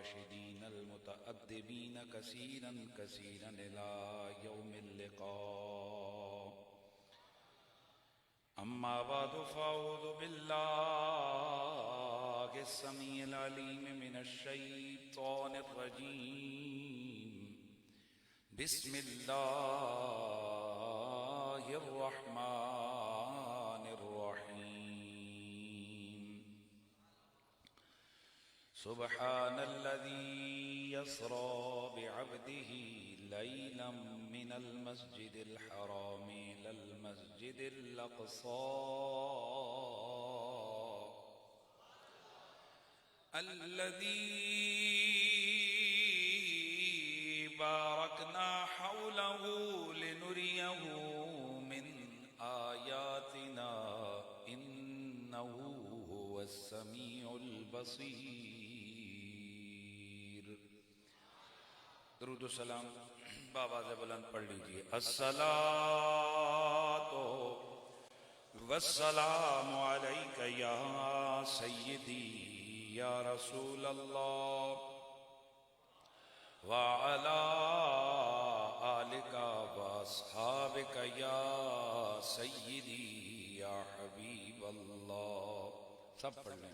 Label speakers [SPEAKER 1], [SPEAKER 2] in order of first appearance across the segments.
[SPEAKER 1] الراشدين المتأدبين كثيرا كثيرا إلى يوم اللقاء. أما بعد فأعوذ بالله السميع العليم من الشيطان الرجيم. بسم الله الرحمن الرحيم. سبحان الذي يسرى بعبده ليلا من المسجد الحرام إلى المسجد الأقصى الذي باركنا حوله لنريه من آياتنا إنه هو السميع البصير. درود و سلام بابا سے بلند پڑھ لیجئے. الصلاۃ والسلام علیک یا سیدی یا رسول اللہ وعلی آلک واصحابک یا سیدی یا حبیب اللہ. سب پڑھ لیں.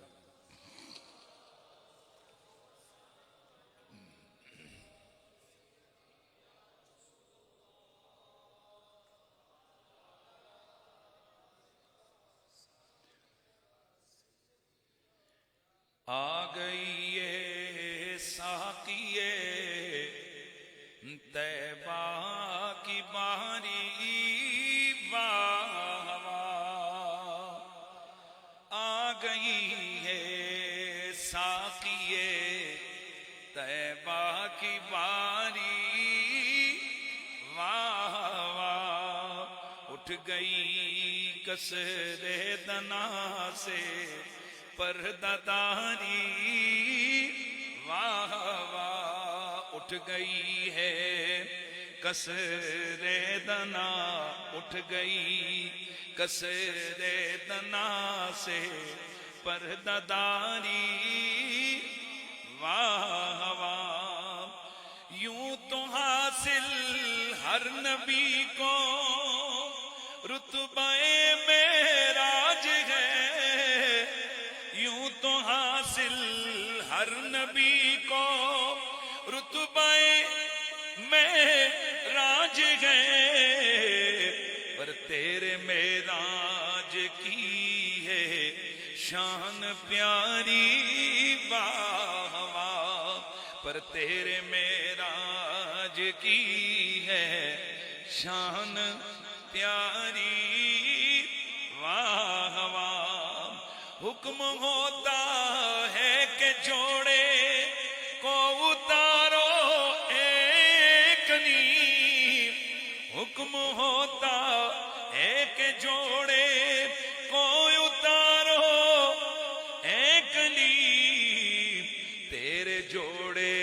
[SPEAKER 1] آ گئی یہ ساقیے طیبہ کی باری واہ واہ. آ گئی ہے ساقیے طیبہ کی باری واہ واہ. اٹھ گئی کسر دنا سے پردہ داری واہ واہ. اٹھ گئی ہے کسر دنا، اٹھ گئی کسر دنا سے پردہ داری واہ واہ. یوں تو حاصل ہر نبی کو رتبہ معراج ہے، یوں تو حاصل ہر نبی کو رتبہ معراج ہے. پر تیرے معراج کی ہے شان پیاری واہ واہ. پر تیرے معراج کی ہے شان پیاری واہ واہ. حکم ہوتا ہے کہ جوڑے کو اتارو ایک نیم. حکم ہوتا ہے کہ جوڑے کو اتارو ایک نیم. تیرے جوڑے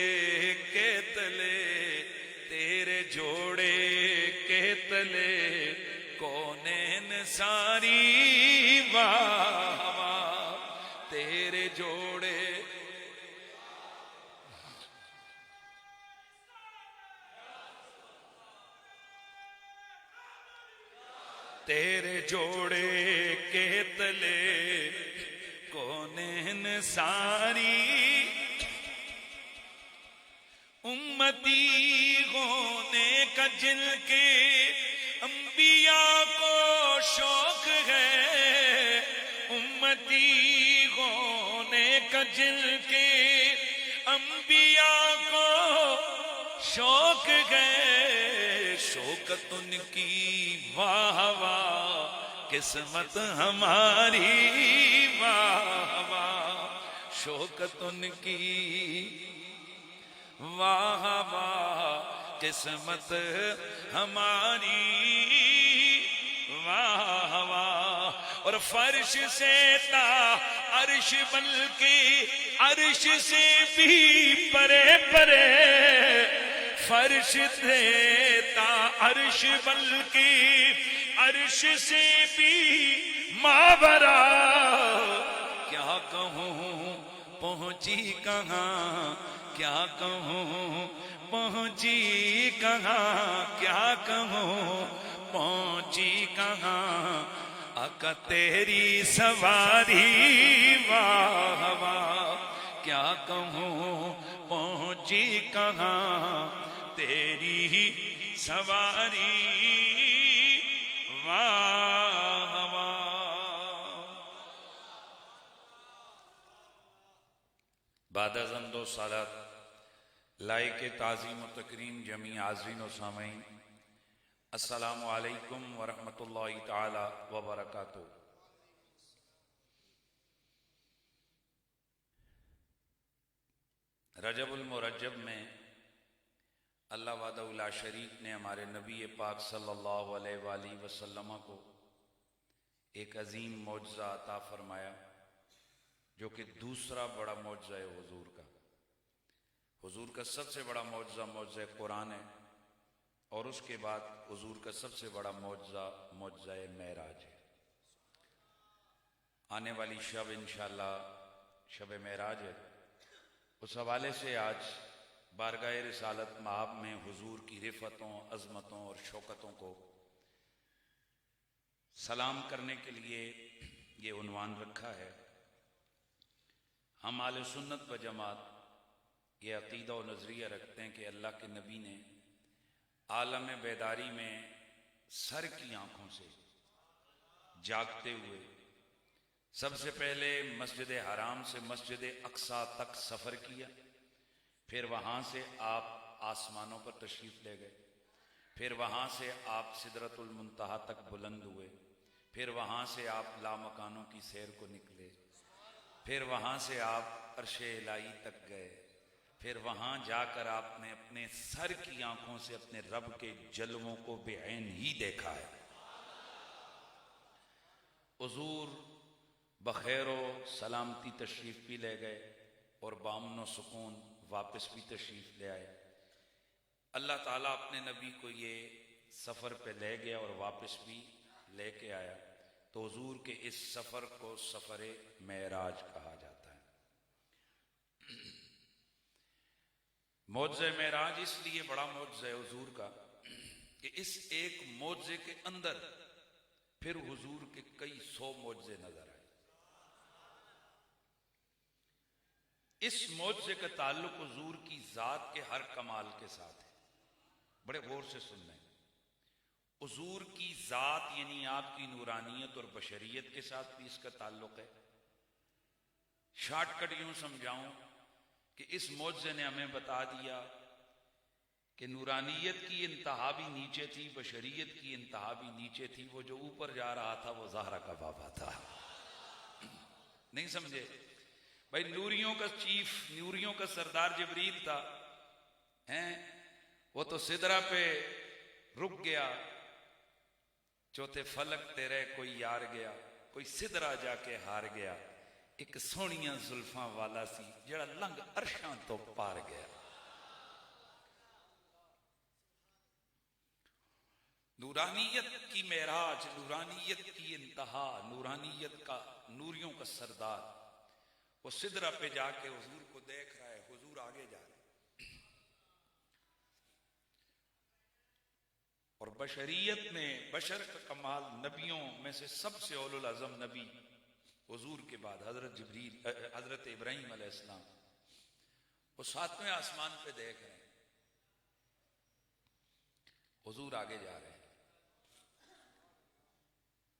[SPEAKER 1] کے تلے، تیرے جوڑے کے تلے کونین ساری واہ واہ. تیرے جوڑے تیرے جوڑے کے تلے کونین ساری. امتی ہونے کا جن کے انبیاء کو شوق ہے، امتی ہونے کا جن کے انبیاء کو شوق ہے. شوکت ان کی واہ واہ، قسمت ہماری واہ واہ. شوکت ان کی واہ واہ، قسمت ہماری واہ واہ. اور فرش سے تا عرش بلکہ عرش سے بھی پرے پرے، فرش سے تا عرش بلکہ عرش سے بھی ماورا. کیا کہوں پہنچی کہاں کیا کہوں پہنچی کہاں، کیا کہوں پہنچی کہاں، آقا تیری سواری واہ واہ، کیا کہوں پہنچی کہاں تیری سواری واہ واہ۔ بعد از دو سالات لائق تعظیم و تکریم جمیع حاضرین و سامعین، السلام علیکم ورحمۃ اللہ تعالی وبرکاتہ۔ رجب المرجب میں اللہ وحدہ لا شریک نے ہمارے نبی پاک صلی اللہ علیہ وآلہ وسلم کو ایک عظیم معجزہ عطا فرمایا، جو کہ دوسرا بڑا معجزہ ہے حضور کا۔ حضور کا سب سے بڑا معجزہ معجزہ قرآن ہے، اور اس کے بعد حضور کا سب سے بڑا معجزہ معجزہ معراج ہے۔ آنے والی شب انشاءاللہ شب معراج ہے۔ اس حوالے سے آج بارگاہ رسالت مآب میں حضور کی رفتوں، عظمتوں اور شوکتوں کو سلام کرنے کے لیے یہ عنوان رکھا ہے۔ ہم اہل سنت و جماعت یہ عقیدہ و نظریہ رکھتے ہیں کہ اللہ کے نبی نے عالم بیداری میں سر کی آنکھوں سے جاگتے ہوئے سب سے پہلے مسجد حرام سے مسجد اقصی تک سفر کیا، پھر وہاں سے آپ آسمانوں پر تشریف لے گئے، پھر وہاں سے آپ سدرۃ المنتہا تک بلند ہوئے، پھر وہاں سے آپ لامکانوں کی سیر کو نکلے، پھر وہاں سے آپ عرش الہی تک گئے، پھر وہاں جا کر آپ نے اپنے سر کی آنکھوں سے اپنے رب کے جلووں کو بے عین ہی دیکھا ہے۔ حضور بخیر و سلامتی تشریف بھی لے گئے اور بامن و سکون واپس بھی تشریف لے آئے۔ اللہ تعالیٰ اپنے نبی کو یہ سفر پہ لے گیا اور واپس بھی لے کے آیا، تو حضور کے اس سفر کو سفر معراج کہا جاتا ہے۔ معجزہ معراج اس لیے بڑا معجزہ ہے حضور کا کہ اس ایک معجزے کے اندر پھر حضور کے کئی سو معجزے نظر آئے۔ اس معجزے کا تعلق حضور کی ذات کے ہر کمال کے ساتھ ہے۔ بڑے غور سے سننا ہے۔ حضور کی ذات یعنی آپ کی نورانیت اور بشریت کے ساتھ بھی اس کا تعلق ہے۔ شارٹ کٹ یوں سمجھاؤں کہ اس معجزے نے ہمیں بتا دیا کہ نورانیت کی انتہا بھی نیچے تھی، بشریت کی انتہا بھی نیچے تھی، وہ جو اوپر جا رہا تھا وہ زہرا کا بابا تھا۔ نہیں سمجھے بھائی؟ نوریوں کا چیف، نوریوں کا سردار جبریل تھا، وہ تو سدرہ پہ رک گیا، چوتھے فلک تیرے کوئی یار گیا، کوئی سدرہ جا کے ہار گیا، ایک سونیاں زلفاں والا سی جڑا لنگ عرشاں تو پار گیا۔ نورانیت کی معراج، نورانیت کی انتہا، نورانیت کا، نوریوں کا سردار، وہ سدرہ پہ جا کے حضور کو دیکھ رہا ہے، حضور آگے جا رہے اور بشریت میں بشر کا کمال، نبیوں میں سے سب سے اولو العظم نبی حضور کے بعد حضرت جبریل، حضرت ابراہیم علیہ السلام، وہ ساتویں آسمان پہ دیکھ رہے ہیں، حضور آگے جا رہے ہیں۔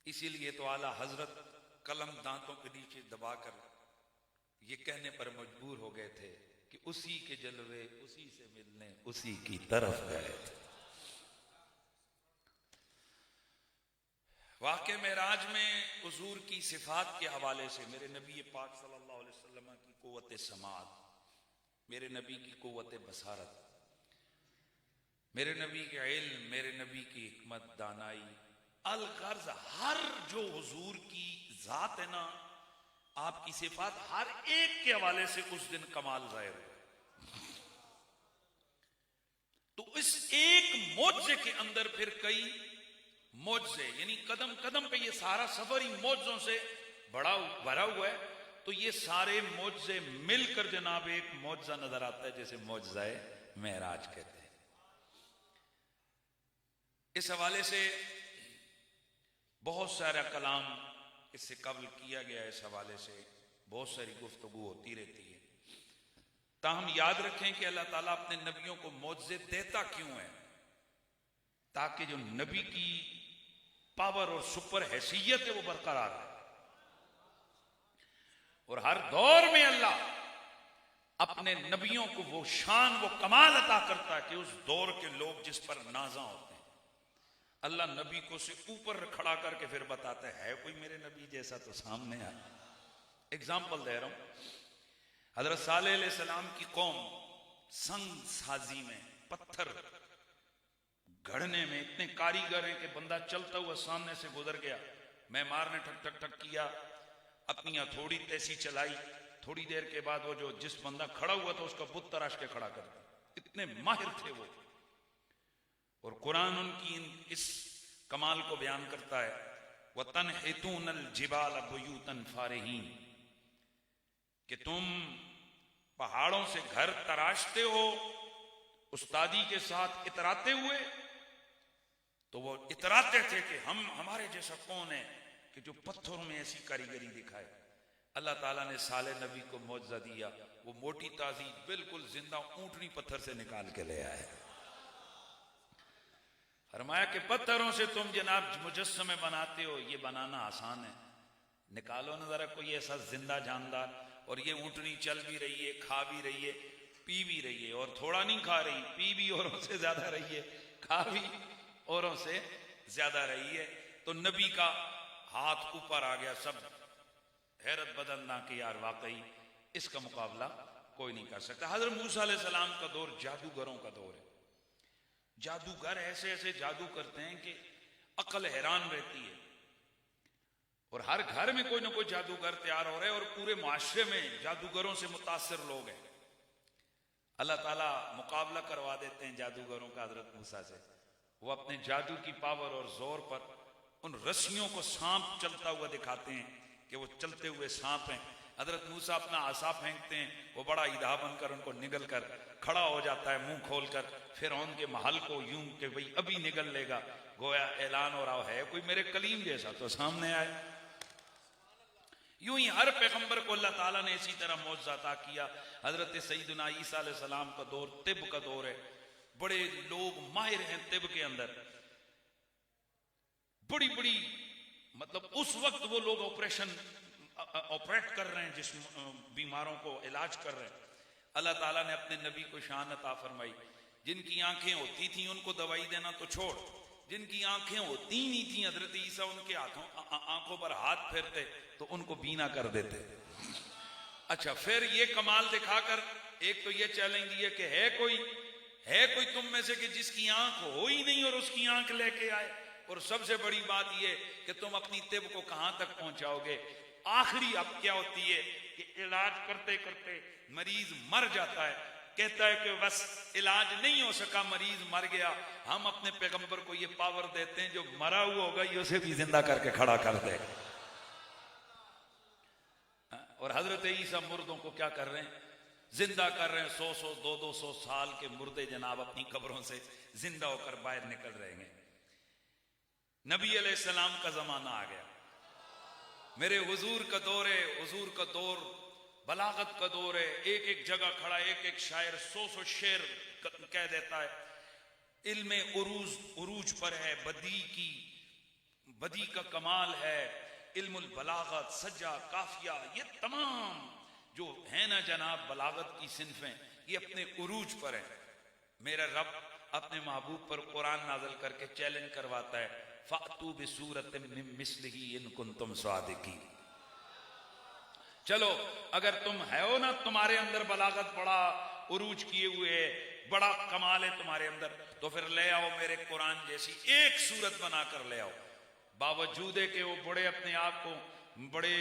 [SPEAKER 1] اسی لیے تو اعلیٰ حضرت قلم دانتوں کے نیچے دبا کر یہ کہنے پر مجبور ہو گئے تھے کہ اسی کے جلوے اسی سے ملنے اسی کی طرف گئے تھے۔ واقع معراج میں حضور کی صفات کے حوالے سے میرے نبی پاک صلی اللہ علیہ وسلم کی قوت سماعت، میرے نبی کی قوت بصارت، میرے نبی کے علم، میرے نبی کی حکمت، دانائی، الغرض ہر جو حضور کی ذات ہے نا، آپ کی صفات، ہر ایک کے حوالے سے اس دن کمال ظاہر ہو۔ تو اس ایک معجزے کے اندر پھر کئی معجزے، یعنی قدم قدم پہ یہ سارا سفر ہی معجزوں سے بھرا ہوا ہے، تو یہ سارے معجزے مل کر جناب ایک معجزہ نظر آتا ہے جیسے معجزہ معراج کہتے ہیں۔ اس حوالے سے بہت سارا کلام اس سے قبل کیا گیا، اس حوالے سے بہت ساری گفتگو ہوتی رہتی ہے۔ تاہم یاد رکھیں کہ اللہ تعالیٰ اپنے نبیوں کو معجزے دیتا کیوں ہے؟ تاکہ جو نبی کی پاور اور سپر حیثیت ہے وہ برقرار ہے، اور ہر دور میں اللہ اپنے نبیوں کو وہ شان وہ کمال عطا کرتا ہے کہ اس دور کے لوگ جس پر نازاں ہوتے ہیں اللہ نبی کو سے اوپر کھڑا کر کے پھر بتاتا ہے کوئی میرے نبی جیسا تو سامنے آئے۔ اگزامپل دے رہا ہوں، حضرت صالح علیہ السلام کی قوم سنگ سازی میں، پتھر گھڑنے میں اتنے کاریگر ہیں کہ بندہ چلتا ہوا سامنے سے گزر گیا، معمار نے ٹھک ٹھک ٹھک کیا، اپنی تھوڑی تیسی چلائی، تھوڑی دیر کے بعد وہ جو جس بندہ کھڑا ہوا تھا اس کا بت تراش کے کھڑا کر دیا، اتنے ماہر تھے وہ۔ اور قرآن ان کی اس کمال کو بیان کرتا ہے، وَتَنْحِتُونَ الْجِبَالَ بُيُوتًا فَارِهِينَ، کہ تم پہاڑوں سے گھر تراشتے ہو استادی کے ساتھ اتراتے ہوئے۔ تو وہ اتراتے تھے کہ ہمارے جیسا کون ہے کہ جو پتھروں میں ایسی کاریگری دکھائے۔ اللہ تعالیٰ نے صالح نبی کو معجزہ دیا، وہ موٹی تازی بالکل زندہ اونٹنی پتھر سے نکال کے لے آئے۔ فرمایا کہ پتھروں سے تم جناب مجسمے بناتے ہو، یہ بنانا آسان ہے، نکالو نا ذرا کوئی ایسا زندہ جاندار، اور یہ اونٹنی چل بھی رہی ہے، کھا بھی رہی ہے، پی بھی رہی ہے، اور تھوڑا نہیں کھا رہی، پی بھی اوروں سے زیادہ رہی ہے، کھا بھی اوروں سے زیادہ رہی ہے۔ تو نبی کا ہاتھ اوپر آ گیا، سب حیرت بدن نہ کہ یار واقعی اس کا مقابلہ کوئی نہیں کر سکتا۔ حضرت موسیٰ علیہ السلام کا دور جادوگروں کا دور ہے۔ جادوگر ایسے ایسے جادو کرتے ہیں کہ عقل حیران رہتی ہے، اور ہر گھر میں کوئی نہ کوئی جادوگر تیار ہو رہے ہیں، اور پورے معاشرے میں جادوگروں سے متاثر لوگ ہیں۔ اللہ تعالیٰ مقابلہ کروا دیتے ہیں جادوگروں کا حضرت موسیٰ سے، وہ اپنے جادو کی پاور اور زور پر ان رسیوں کو سانپ چلتا ہوا دکھاتے ہیں کہ وہ چلتے ہوئے سانپ ہیں۔ حضرت موسیٰ اپنا عصا پھینکتے ہیں، وہ بڑا ایدھا بن کر ان کو نگل کر کھڑا ہو جاتا ہے منہ کھول کر، فرعون کے محل کو یوں کہ بھئی ابھی نگل لے گا، گویا اعلان ہو رہا ہے کوئی میرے کلیم جیسا تو سامنے آئے۔ یوں ہی ہر پیغمبر کو اللہ تعالیٰ نے اسی طرح معجزہ عطا کیا۔ حضرت سیدنا عیسیٰ علیہ السلام کا دور طب کا دور ہے، بڑے لوگ ماہر ہیں طب کے اندر، بڑی بڑی مطلب اس وقت وہ لوگ آپریٹ کر رہے ہیں، جس بیماروں کو علاج کر رہے ہیں۔ اللہ تعالیٰ نے اپنے نبی کو شان عطا فرمائی، جن کی آنکھیں ہوتی تھیں ان کو دوائی دینا تو چھوڑ، جن کی آنکھیں ہوتی نہیں تھیں حضرت عیسیٰ ان کے آنکھوں پر ہاتھ پھیرتے تو ان کو بینا کر دیتے۔ اچھا، پھر یہ کمال دکھا کر ایک تو یہ چیلنج دیا کہ ہے کوئی تم میں سے کہ جس کی آنکھ ہو ہی نہیں اور اس کی آنکھ لے کے آئے، اور سب سے بڑی بات یہ کہ تم اپنی طب کو کہاں تک پہنچاؤ گے۔ آخری اب کیا ہوتی ہے کہ علاج کرتے کرتے مریض مر جاتا ہے، کہتا ہے کہ بس علاج نہیں ہو سکا، مریض مر گیا، ہم اپنے پیغمبر کو یہ پاور دیتے ہیں جو مرا ہوا ہوگا یہ اسے بھی زندہ کر کے کھڑا کر دے۔ اور حضرت عیسیٰ مردوں کو کیا کر رہے ہیں؟ زندہ کر رہے ہیں۔ 100 200 سال کے مردے جناب اپنی قبروں سے زندہ ہو کر باہر نکل رہے ہیں۔ نبی علیہ السلام کا زمانہ آ گیا، میرے حضور کا دور ہے، حضور کا دور بلاغت کا دور ہے، ایک ایک جگہ کھڑا ایک ایک شاعر 100 شعر کہہ دیتا ہے، علم عروج پر ہے، بدی کا کمال ہے، علم البلاغت، سجا، کافیہ، یہ تمام جو ہیں نا جناب بلاغت کی صنفیں یہ اپنے عروج پر ہیں۔ میرا رب اپنے محبوب پر قرآن نازل کر کے چیلنج کرواتا ہے، فَأْتُوا بِسُورَةٍ مِّن مِّثْلِهِ إِن كُنتُمْ صَادِقِينَ۔ چلو اگر تم ہے ہو نا، تمہارے اندر بلاغت بڑا عروج کیے ہوئے ہے، بڑا کمال ہے تمہارے اندر، تو پھر لے آؤ میرے قرآن جیسی ایک صورت بنا کر لے آؤ۔ باوجود ہے کہ وہ بڑے اپنے آپ کو بڑے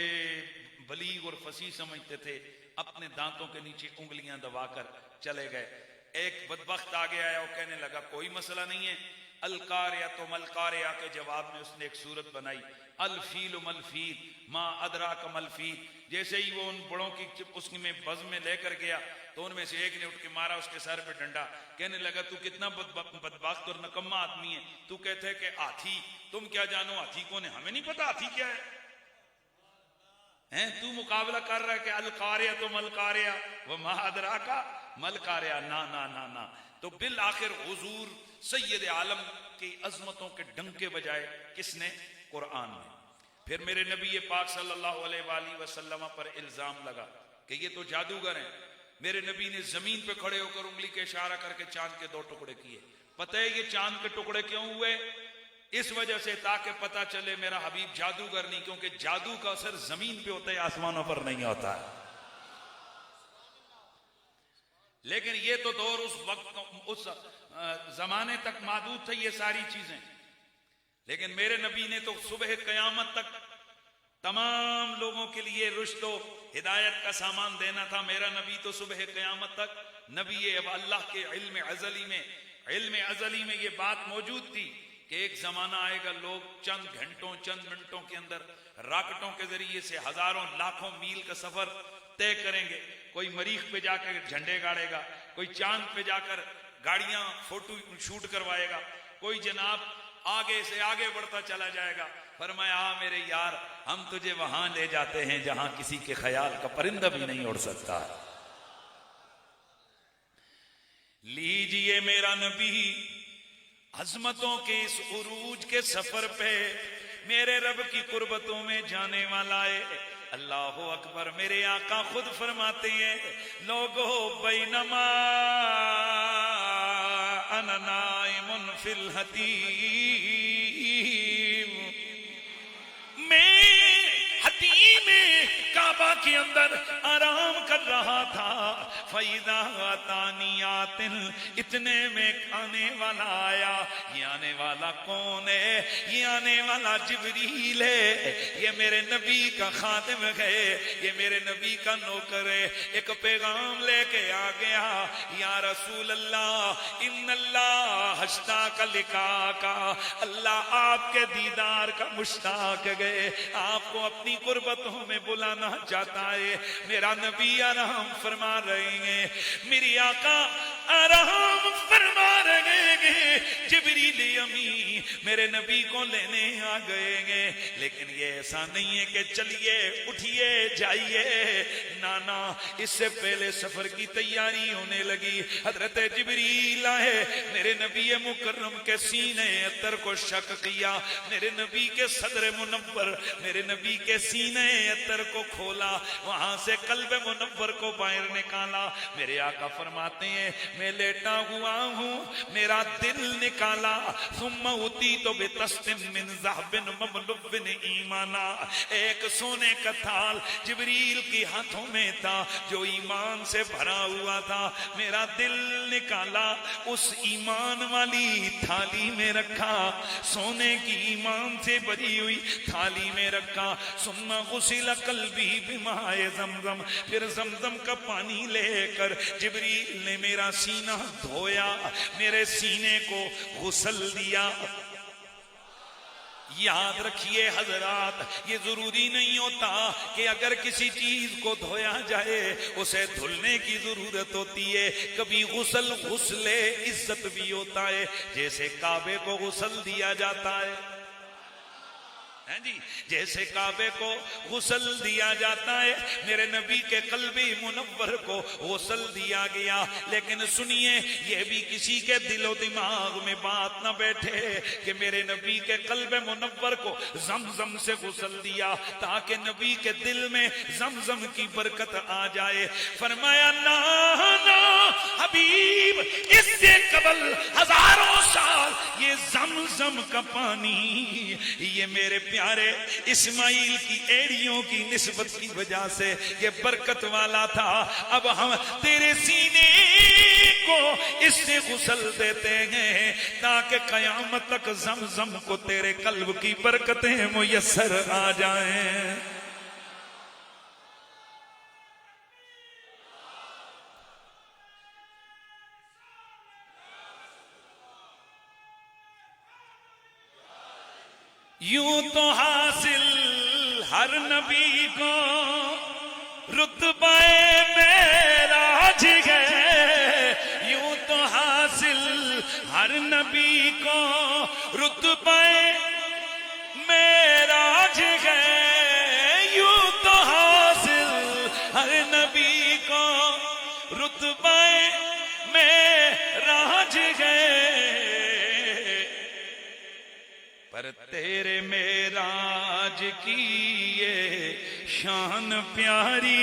[SPEAKER 1] بلیغ اور فصیح سمجھتے تھے، اپنے دانتوں کے نیچے انگلیاں دبا کر چلے گئے۔ ایک بدبخت آگے آیا، وہ کہنے لگا کوئی مسئلہ نہیں ہے، القاریہ ملقاریہ کے جواب میں اس نے ایک صورت بنائی، الفیل ملفیل ما ادراک ملفیل، جیسے ہی وہ ان بڑوں کی اس میں بز میں لے کر گیا تو ان میں سے ایک نے اٹھ کے مارا اس کے سر پہ ڈنڈا، کہنے لگا تو کتنا بدبخت اور نکما آدمی ہے، تو کہتے ہے کہ ہاتھی، تم کیا جانو ہاتھی کون ہے؟ ہمیں نہیں پتا ہاتھی کیا ہے، تو مقابلہ کر رہا ہے کہ القاریہ تو ملقاریہ وما ادراکا ملقاریہ، نا نا نا نا۔ تو بالآخر حضور سید عالم کی عظمتوں کے ڈنکے بجائے کس نے؟ قرآن نے۔ پھر میرے نبی پاک صلی اللہ علیہ وآلہ وسلم پر الزام لگا کہ یہ تو جادوگر ہیں۔ میرے نبی نے زمین پہ کھڑے ہو کر انگلی کے اشارہ کر کے چاند کے 2 ٹکڑے کیے۔ پتہ ہے یہ چاند کے ٹکڑے کیوں ہوئے؟ اس وجہ سے تاکہ پتہ چلے میرا حبیب جادوگر نہیں، کیونکہ جادو کا اثر زمین پہ ہوتا ہے، آسمانوں پر نہیں ہوتا ہے۔ لیکن یہ تو دور اس وقت اس زمانے تک محدود تھا یہ ساری چیزیں، لیکن میرے نبی نے تو صبح قیامت تک تمام لوگوں کے لیے رشد و ہدایت کا سامان دینا تھا۔ میرا نبی تو صبح قیامت تک نبی اب اللہ کے علم ازلی میں یہ بات موجود تھی کہ ایک زمانہ آئے گا لوگ چند گھنٹوں چند منٹوں کے اندر راکٹوں کے ذریعے سے ہزاروں لاکھوں میل کا سفر طے کریں گے۔ کوئی مریخ پہ جا کر جھنڈے گاڑے گا، کوئی چاند پہ جا کر گاڑیاں فوٹو شوٹ کروائے گا، کوئی جناب آگے سے آگے بڑھتا چلا جائے گا۔ فرمایا آ میرے یار، ہم تجھے وہاں لے جاتے ہیں جہاں کسی کے خیال کا پرندہ بھی نہیں اڑ سکتا۔ لیجئے میرا نبی عظمتوں کے اس عروج کے سفر پہ میرے رب کی قربتوں میں جانے والا ہے۔ اللہ اکبر۔ میرے آقا خود فرماتے ہیں لوگو بینما انا نائم فی الحتیم، میں حتیم کعبہ کے اندر آرام کر رہا تھا، فَإِذَا آتَانِيَاتٍ، اتنے میں آنے والا آیا۔ یہ آنے والا کون ہے؟ یہ آنے والا جبریل ہے، یہ میرے نبی کا خادم ہے، یہ میرے نبی کا نوکر ہے۔ ایک پیغام لے کے آ گیا، یا رسول اللہ ان اللہ اشتاق لقاءک، اللہ آپ کے دیدار کا مشتاق گئے، آپ کو اپنی قربتوں میں بلانا چاہتا ہے۔ میرا نبی آرام فرما رہے ہیں، میری آقا آرام فرما رہے ہیں، جبریل امی میرے نبی کو لینے آ گئے ہیں۔ لیکن یہ ایسا نہیں ہے کہ چلیے اٹھیے جائیے، نانا، اس سے پہلے سفر کی تیاری ہونے لگی۔ حضرت جبریل آئے، میرے نبی مکرم کے سینے عطر کو شک کیا، میرے نبی کے صدر منور، میرے نبی کے سینے عطر کو کھولا، وہاں سے قلب منور کو باہر نکالا۔ میرے آقا فرماتے ہیں میں لیٹا ہوا ہوں، میرا دل نکالا، ثم اتیت بطست من ذهب مملو ایمانا، ایک سونے کا تھال جبریل کی ہاتھوں میں تھا جو ایمان سے بھرا ہوا تھا۔ میرا دل نکالا، اس ایمان والی تھالی میں رکھا، سونے کی ایمان سے بھری ہوئی تھالی میں رکھا۔ ثم غسل قلبی بماء زمزم، پھر زمزم کا پانی لے کر جبریل نے میرا سینہ دھویا، میرے سینے کو غسل دیا۔ یاد رکھیے حضرات، یہ ضروری نہیں ہوتا کہ اگر کسی چیز کو دھویا جائے اسے دھلنے کی ضرورت ہوتی ہے، کبھی غسل عزت بھی ہوتا ہے، جیسے کعبے کو غسل دیا جاتا ہے، جی جیسے کعبے کو غسل دیا جاتا ہے، میرے نبی کے قلب منور کو غسل دیا گیا۔ لیکن سنیے، یہ بھی کسی کے دل و دماغ میں بات نہ بیٹھے کہ میرے نبی کے قلب منور کو زمزم سے غسل دیا تاکہ نبی کے دل میں زمزم کی برکت آ جائے۔ فرمایا نا حبیب، اس سے قبل ہزاروں سال یہ زمزم کا پانی، یہ میرے پیارے اسماعیل کی ایڑیوں کی نسبت کی وجہ سے یہ برکت والا تھا۔ اب ہم تیرے سینے کو اس سے غسل دیتے ہیں تاکہ قیامت تک زمزم کو تیرے قلب کی برکتیں میسر آ جائیں۔ یوں تو حاصل ہر نبی کو رتبہ معراج ہے یوں تو حاصل ہر نبی کو رتبہ معراج ہے یوں تو حاصل ہر نبی کو رتبہ معراج ہے پر تیرے معراج کی یہ شان پیاری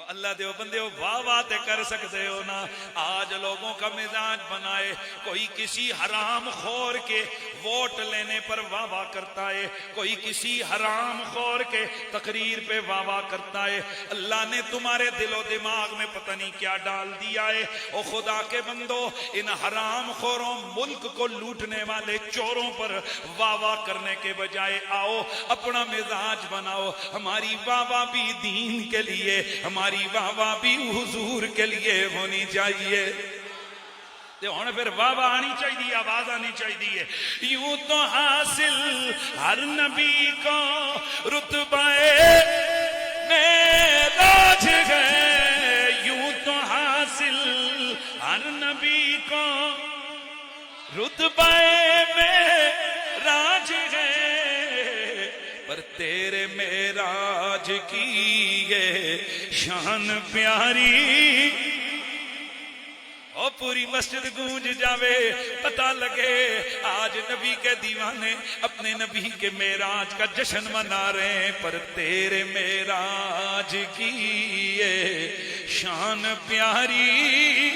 [SPEAKER 1] اللہ دیو بندے ہو واہ واہ تے کر سکتے ہو نا آج لوگوں کا مزاج بنائے کوئی کسی حرام خور کے ووٹ لینے پر واہ واہ کرتا ہے کوئی کسی حرام خور کے تقریر پہ واہ واہ کرتا ہے اللہ نے تمہارے دل و دماغ میں پتہ نہیں کیا ڈال دیا ہے او خدا کے بندو ان حرام خوروں ملک کو لوٹنے والے چوروں پر واہ واہ کرنے کے بجائے آؤ اپنا مزاج بناؤ ہماری واہ واہ بھی دین کے لیے ہماری واہ واہ بھی حضور کے لیے ہونی چاہیے ہن پھر واہ واہ آنی چاہیے آواز آنی چاہیے یوں تو حاصل ہر نبی کو رتبہ معراج ہے یوں تو حاصل ہر نبی کو رتبہ معراج ہے پر تیرے معراج کی یہ شان پیاری اور پوری مسجد گونج جاوے پتہ لگے آج نبی کے دیوانے اپنے نبی کے معراج کا جشن منا رہے ہیں پر تیرے معراج کی یہ شان پیاری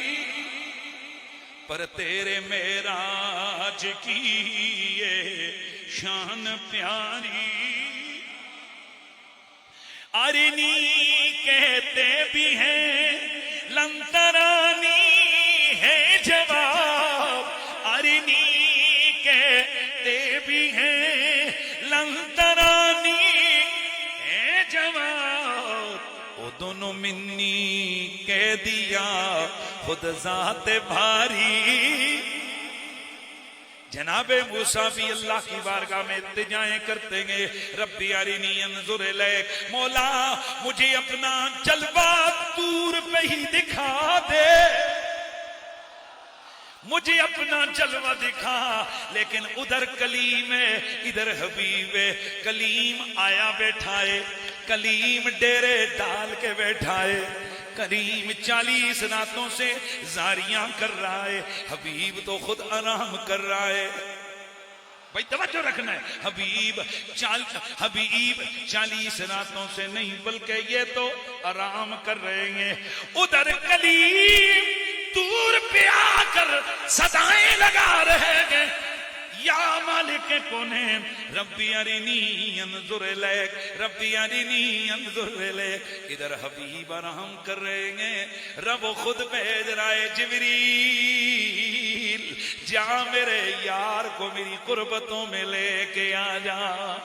[SPEAKER 1] پر تیرے معراج کی یہ شان پیاری ارنی کہتے بھی ہیں لن ترانی ہے جواب ارنی کہتے بھی ہیں لن ترانی ہے جواب اذن منی کہہ دیا خود ذات بھاری جناب موسیٰ بھی اللہ کی بارگاہ میں التجائیں کرتے گے ربی ارنی انظر الیک مولا مجھے اپنا جلوہ دور پہ ہی دکھا دے مجھے اپنا جلوہ دکھا لیکن ادھر کلیم ہے ادھر حبیب ہے کلیم آیا بیٹھائے کلیم ڈیرے ڈال کے بیٹھائے کریم 40 راتوں سے زاریاں کر رہا ہے حبیب تو خود آرام کر رہا ہے بھائی توجہ رکھنا ہے حبیب 40 راتوں سے نہیں بلکہ یہ تو آرام کر رہے ہیں ادھر کلیم دور پہ آ کر صدائیں لگا رہے ہیں یا مالک کونین ربی ارنی انظر الیک ربی ارنی انظر الیک ادھر حبیب آرام کر رہے ہیں رب خود بھیج رہا ہے جبریل جا میرے یار کو میری قربتوں میں لے کے آ جا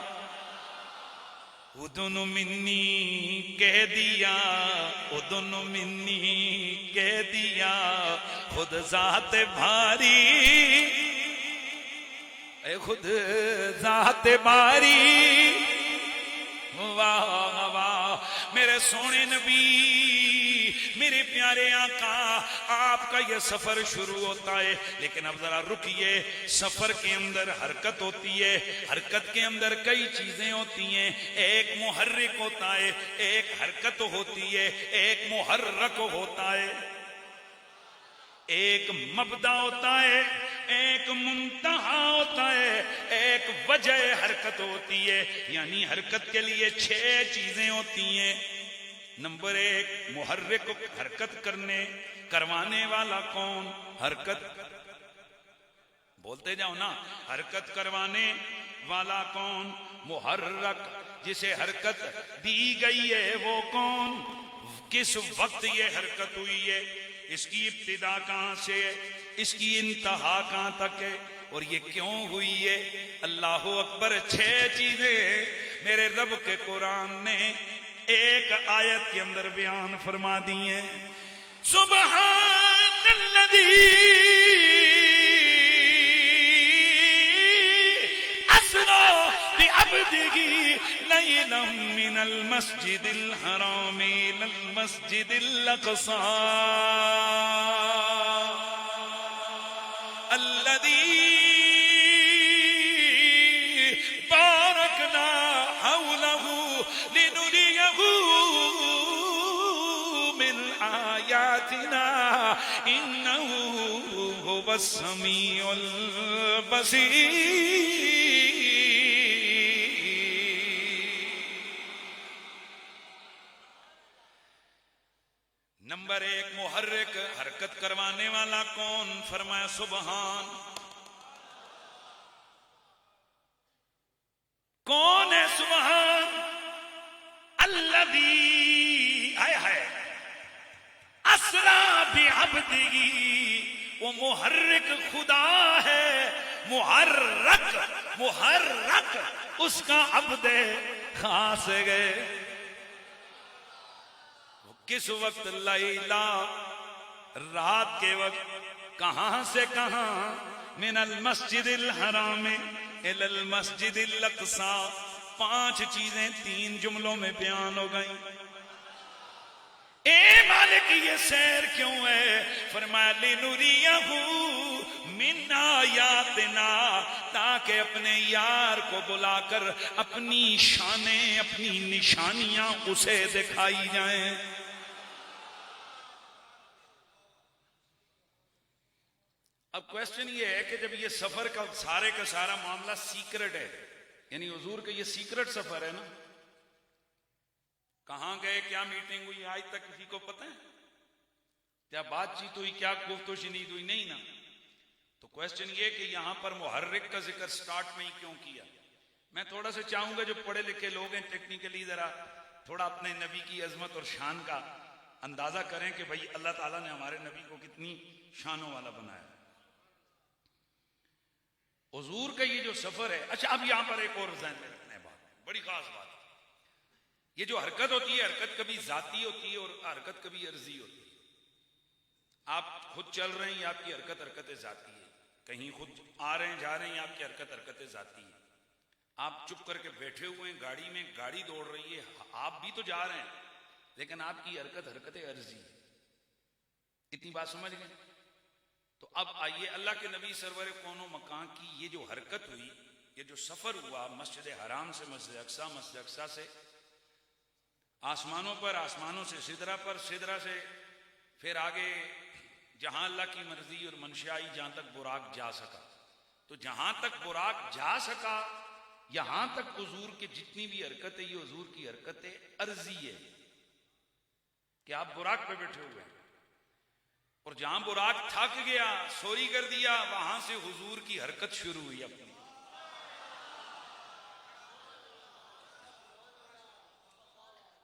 [SPEAKER 1] اذن منی کہہ دیا اذن منی کہہ دیا خود ذات بھاری اے خود ذات باری واہ واہ میرے سونے نبی میرے پیارے آقا آپ کا یہ سفر شروع ہوتا ہے لیکن اب ذرا رکیے سفر کے اندر حرکت ہوتی ہے حرکت کے اندر کئی چیزیں ہوتی ہیں ایک محرک ہوتا ہے ایک حرکت ہوتی ہے ایک محرک ہوتا ہے ایک مبدا ہوتا ہے ایک منتہا ہوتا ہے ایک وجہ حرکت ہوتی ہے یعنی حرکت کے لیے 6 چیزیں ہوتی ہیں نمبر 1 محرک حرکت کروانے والا کون حرکت بولتے جاؤ نا حرکت کروانے والا کون محرک جسے حرکت دی گئی ہے وہ کون کس وقت یہ حرکت ہوئی ہے اس کی ابتدا کہاں سے ہے اس کی انتہا کہاں تک ہے اور یہ کیوں ہوئی ہے اللہ اکبر 6 چیزیں میرے رب کے قرآن نے ایک آیت کے اندر بیان فرما دی ہیں سبحان الذی اسری بعبدہ ليلا من المسجد الحرام إلى المسجد الأقصى الذي باركنا حوله لنريه من آياتنا إنه هو السميع البصير. نمبر 1 محرک، حرکت کروانے والا کون؟ فرمایا سبحان. کون ہے سبحان؟ الذی اسرا بعبدہ، وہ محرک خدا ہے، محرک اس کا عبد خاص گئے. کس وقت؟ لیلا، رات کے وقت. کہاں سے کہاں؟ من المسجد الحرام الى المسجد الاقصى. 5 چیزیں 3 جملوں میں بیان ہو گئیں. اے مالک یہ سیر کیوں ہے؟ فرمایا لنریہ من آیاتنا، تاکہ اپنے یار کو بلا کر اپنی شانیں، اپنی نشانیاں اسے دکھائی جائیں. اب کویسچن یہ ہے کہ جب یہ سفر کا سارے کا سارا معاملہ سیکرٹ ہے، یعنی حضور کا یہ سیکرٹ سفر ہے نا، کہاں گئے، کیا میٹنگ ہوئی، آج تک کسی کو پتہ ہے؟ کیا بات چیت ہوئی، کیا گفت و شنید ہوئی؟ نہیں نا. تو کویسچن یہ کہ یہاں پر محرک کا ذکر سٹارٹ میں ہی کیوں کیا؟ میں تھوڑا سا چاہوں گا جو پڑھے لکھے لوگ ہیں ٹیکنیکلی ذرا تھوڑا اپنے نبی کی عظمت اور شان کا اندازہ کریں کہ بھئی اللہ تعالیٰ نے ہمارے نبی کو کتنی شانوں والا بنایا. حضور کا یہ جو سفر ہے، اچھا اب یہاں پر ایک اور ذہن میں رکھنا ہے بات، بڑی خاص بات. یہ جو حرکت ہوتی ہے، حرکت کبھی ذاتی ہوتی ہے اور حرکت کبھی عرضی ہوتی ہے. آپ خود چل رہے ہیں، آپ کی حرکت ذاتی ہے. کہیں خود آ رہے ہیں، جا رہے ہیں، آپ کی حرکت ذاتی ہے. آپ چپ کر کے بیٹھے ہوئے ہیں گاڑی میں، گاڑی دوڑ رہی ہے، آپ بھی تو جا رہے ہیں، لیکن آپ کی حرکت عرضی ہے. اتنی بات سمجھ گئے؟ تو اب آئیے اللہ کے نبی سرور کون و مکان کی یہ جو حرکت ہوئی، یہ جو سفر ہوا مسجد حرام سے مسجد اقصیٰ، مسجد اقصیٰ سے آسمانوں پر، آسمانوں سے سدرہ پر، سدرہ سے پھر آگے جہاں اللہ کی مرضی اور منشا آئی، جہاں تک براق جا سکا. تو جہاں تک براق جا سکا، یہاں تک حضور کی جتنی بھی حرکت ہے، یہ حضور کی حرکت عرضی ہے کہ آپ براق پہ بیٹھے ہوئے ہیں، اور جہاں براق تھک گیا، سوری کر دیا، وہاں سے حضور کی حرکت شروع ہوئی اپنی.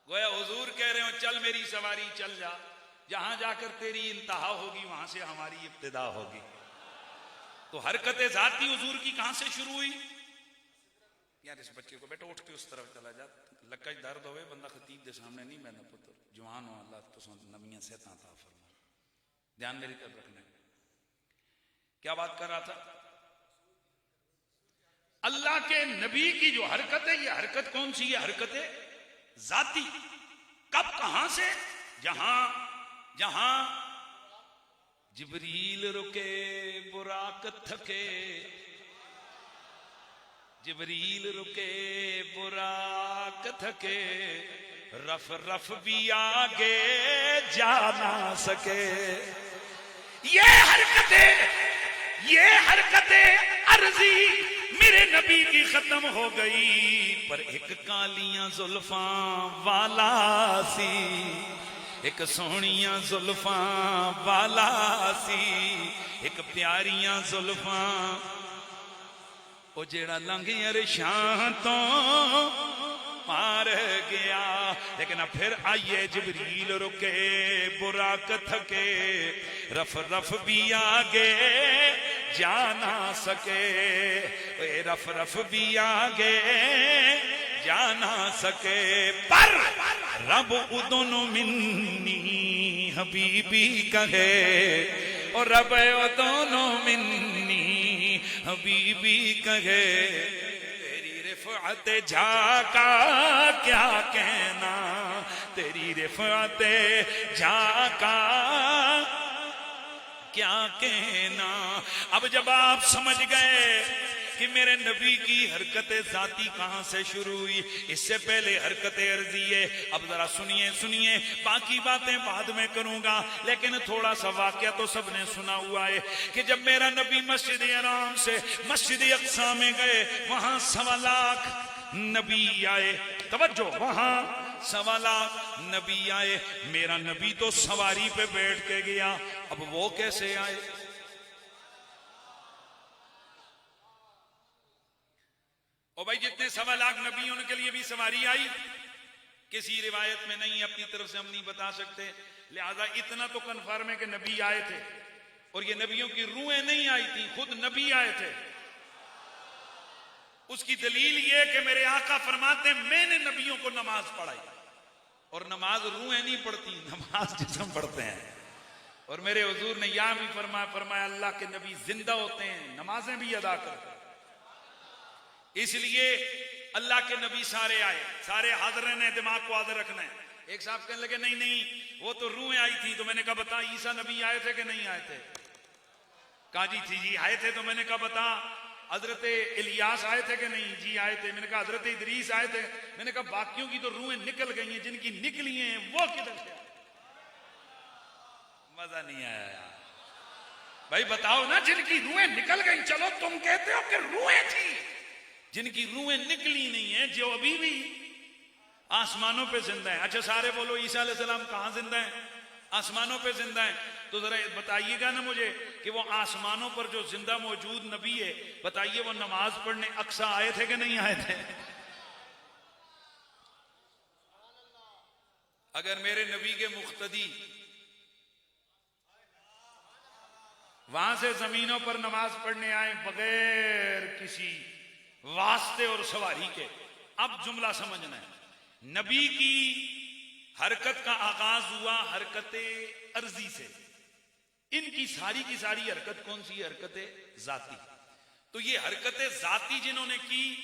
[SPEAKER 1] گویا حضور کہہ رہے ہو چل میری سواری چل جا، جہاں جا کر تیری انتہا ہوگی وہاں سے ہماری ابتدا ہوگی. تو حرکت ذاتی حضور کی کہاں سے شروع ہوئی؟ یار اس بچے کو بیٹا اٹھ کے اس طرف چلا جا، لکج درد ہوئے بندہ خطیب دے سامنے نہیں بہنا پتر، جوان ہو اللہ تو نبیاں سے عطا فرما. دھیان میری طرف رکھنا ہے. کیا بات کر رہا تھا؟ اللہ کے نبی کی جو حرکت ہے، یہ حرکت کون سی ہے؟ حرکت ذاتی. کب، کہاں سے؟ جہاں جبریل رکے براق تھکے، جبریل رکے براق تھکے، رف بھی آگے جا نہ سکے. یہ حرکتیں عرضی میرے نبی کی ختم ہو گئی، پر ایک کالیاں زلفاں والا سی، ایک سونیاں زلفاں والا سی، ایک پیاریاں زلفاں، او جیڑا لنگھ عرشاں تو مار گیا. لیکن اب پھر آئیے جبریل رکے براق تھکے، رف بھی آگے جا نہ سکے، رف بھی آگے جا نہ سکے، پر رب ادن منی حبیبی کہے، اور رب ادن منی حبیبی کہے، تیری رفعت جھاکا کیا کہنا تیری رفعت جا کا کیا کہنا. اب جب آپ سمجھ گئے کہ میرے نبی کی حرکت ذاتی کہاں سے شروع ہوئی, اس سے پہلے حرکت عرضی ہے. اب ذرا سنیے, باقی باتیں بعد میں کروں گا, لیکن تھوڑا سا واقعہ تو سب نے سنا ہوا ہے کہ جب میرا نبی مسجد حرام سے مسجد اقصی میں گئے, وہاں 1.25 لاکھ نبی آئے. توجہ, وہاں 1.25 لاکھ نبی آئے. میرا نبی تو سواری پہ بیٹھ کے گیا. اب وہ کیسے آئے؟ اور بھائی جتنے 1.25 لاکھ نبی ان کے لیے بھی سواری آئی؟ کسی روایت میں نہیں, اپنی طرف سے ہم نہیں بتا سکتے. لہذا اتنا تو کنفرم ہے کہ نبی آئے تھے, اور یہ نبیوں کی روحیں نہیں آئی تھی, خود نبی آئے تھے. اس کی دلیل یہ کہ میرے آقا فرماتے ہیں میں نے نبیوں کو نماز پڑھائی, اور نماز روحیں نہیں پڑھتی, نماز جسم پڑھتے ہیں. اور میرے حضور نے یہاں بھی فرمایا اللہ کے نبی زندہ ہوتے ہیں, نمازیں بھی ادا کرتے ہیں. اس لیے اللہ کے نبی سارے آئے, سارے حاضر رہنے, دماغ کو حاضر رکھنا ہے. ایک صاحب کہنے لگے نہیں وہ تو روحیں آئی تھی. تو میں نے کہا بتا عیسیٰ نبی آئے تھے کہ نہیں آئے تھے؟ کہا جی آئے تھے. تو میں نے کہا بتا حضرت الیاس آئے تھے کہ نہیں؟ جی آئے تھے. میں نے کہا حضرت ادریس آئے تھے. میں نے کہا باقیوں کی تو روحیں نکل گئی ہیں, جن کی نکلی ہیں وہ کدھر سے؟ مزہ نہیں آیا یار. بھائی بتاؤ نا, جن کی روحیں نکل گئی, چلو تم کہتے ہو کہ روحیں تھی, جن کی روحیں نکلی نہیں ہیں, جو ابھی بھی آسمانوں پہ زندہ ہیں. اچھا سارے بولو عیسیٰ علیہ السلام کہاں زندہ ہیں؟ آسمانوں پہ زندہ ہیں. تو ذرا بتائیے گا نا مجھے کہ وہ آسمانوں پر جو زندہ موجود نبی ہے, بتائیے وہ نماز پڑھنے اقصی آئے تھے کہ نہیں آئے تھے؟ اگر میرے نبی کے مقتدی وہاں سے زمینوں پر نماز پڑھنے آئے بغیر کسی واسطے اور سواری کے, اب جملہ سمجھنا ہے. نبی کی حرکت کا آغاز ہوا حرکت عرضی سے. ان کی ساری حرکت کون سی؟ حرکت ذاتی. تو یہ حرکت ذاتی جنہوں نے کی,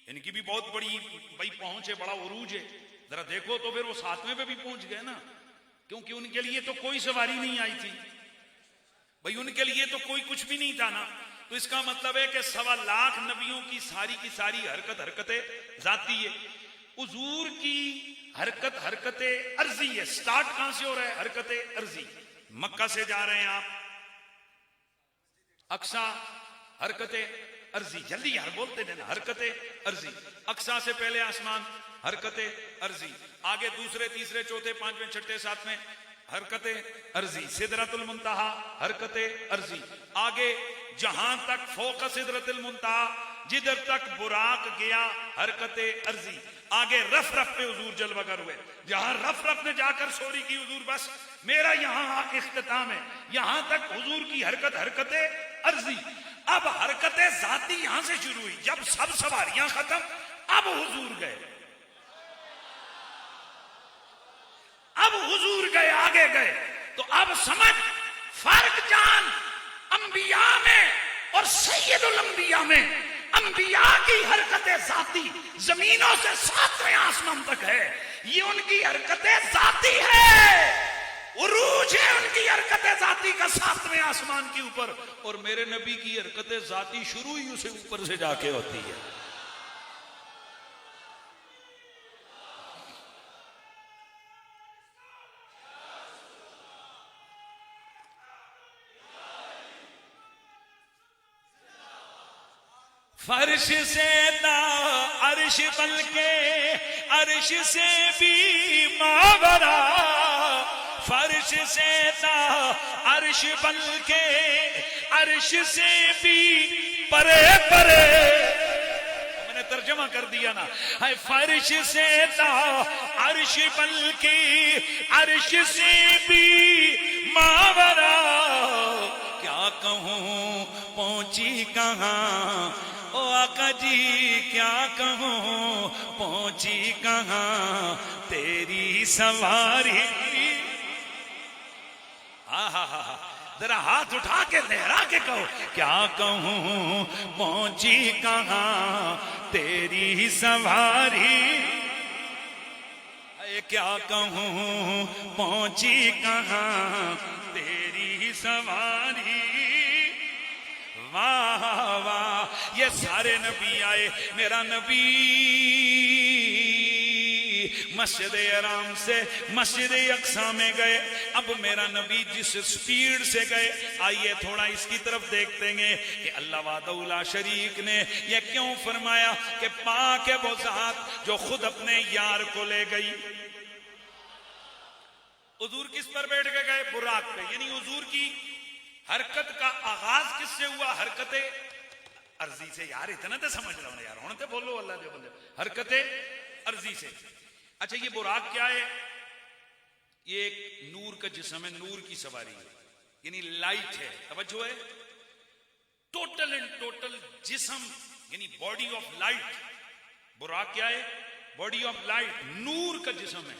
[SPEAKER 1] ان کی بھی بہت بڑی بھائی پہنچ ہے, بڑا عروج ہے. ذرا دیکھو تو پھر وہ 7ویں پہ بھی پہنچ گئے نا, کیونکہ ان کے لیے تو کوئی سواری نہیں آئی تھی بھائی, ان کے لیے تو کوئی کچھ بھی نہیں تھا نا. تو اس کا مطلب ہے کہ 1.25 لاکھ نبیوں کی ساری حرکت ذاتی ہے. حضور کی حرکت عرضی ہے. سٹارٹ کہاں سے ہو رہا ہے؟ حرکت عرضی. مکہ سے جا رہے ہیں آپ اقصی, حرکت عرضی. جلدی یار بولتے دینا, حرکت عرضی. اقصی سے پہلے آسمان, حرکت عرضی. آگے دوسرے, تیسرے, چوتھے, 5ویں, 6ٹھے, 7ویں, حرکت عرضی. سدرۃ المنتہا, حرکت عرضی. آگے جہاں تک فوق سدرۃ المنتہا, جدھر تک براق گیا, حرکت عرضی. آگے رف پہ حضور جلوہ گر ہوئے. جہاں رف نے جا کر سوری کی حضور بس میرا یہاں اختتام ہے, یہاں تک حضور کی حرکت عرضی. اب حرکت ذاتی یہاں سے شروع ہوئی. جب سب سواریاں ختم, اب حضور گئے, آگے گئے. تو اب سمجھ فرق جان انبیاء میں اور سید الانبیاء میں. انبیاء کی حرکت ذاتی زمینوں سے 7ویں آسمان تک ہے, یہ ان کی حرکت ذاتی ہے, عروج ہے ان کی حرکت ذاتی کا 7ویں آسمان کے اوپر. اور میرے نبی کی حرکت ذاتی شروع ہی اسے اوپر سے جا کے ہوتی ہے. فرش سے تا عرش بلکہ عرش سے بھی ماورا, فرش سے تا عرش بلکہ عرش سے بھی پرے پرے. میں نے ترجمہ کر دیا نا, فرش سے تا عرش بلکہ عرش سے بھی ماورا. کیا کہوں پہنچی کہاں او آقا جی, کیا کہوں پہنچی کہاں تیری سواری. ذرا ہاتھ اٹھا کے لہرا کے کہو, کیا کہوں پہنچی کہاں تیری سواری. کیا کہوں پہنچی کہاں تیری سواری، واہ واہ یہ سارے نبی آئے، میرا نبی مسجد حرام سے مسجد اقصی میں گئے، اب میرا نبی جس سپیڈ سے گئے، آئیے تھوڑا اس کی طرف دیکھتے ہیں کہ اللہ وحدہ لا شریک نے یہ کیوں فرمایا کہ پاک ہے وہ ذات جو خود اپنے یار کو لے گئی۔ حضور کس پر بیٹھ کے گئے؟ براق پہ، یعنی حضور کی حرکت کا آغاز کس سے ہوا؟ حرکت عرضی سے۔ یار اتنا تو سمجھ رہا ہوں یار، ہونے تے بولو اللہ دے بندے، حرکت عرضی سے۔ اچھا یہ براق کیا ہے؟ یہ ایک نور کا جسم ہے، نور کی سواری ہے، یعنی لائٹ ہے، توجہ ہے، ٹوٹل اینڈ ٹوٹل جسم، یعنی باڈی آف لائٹ۔ براق کیا ہے؟ باڈی آف لائٹ، نور کا جسم ہے۔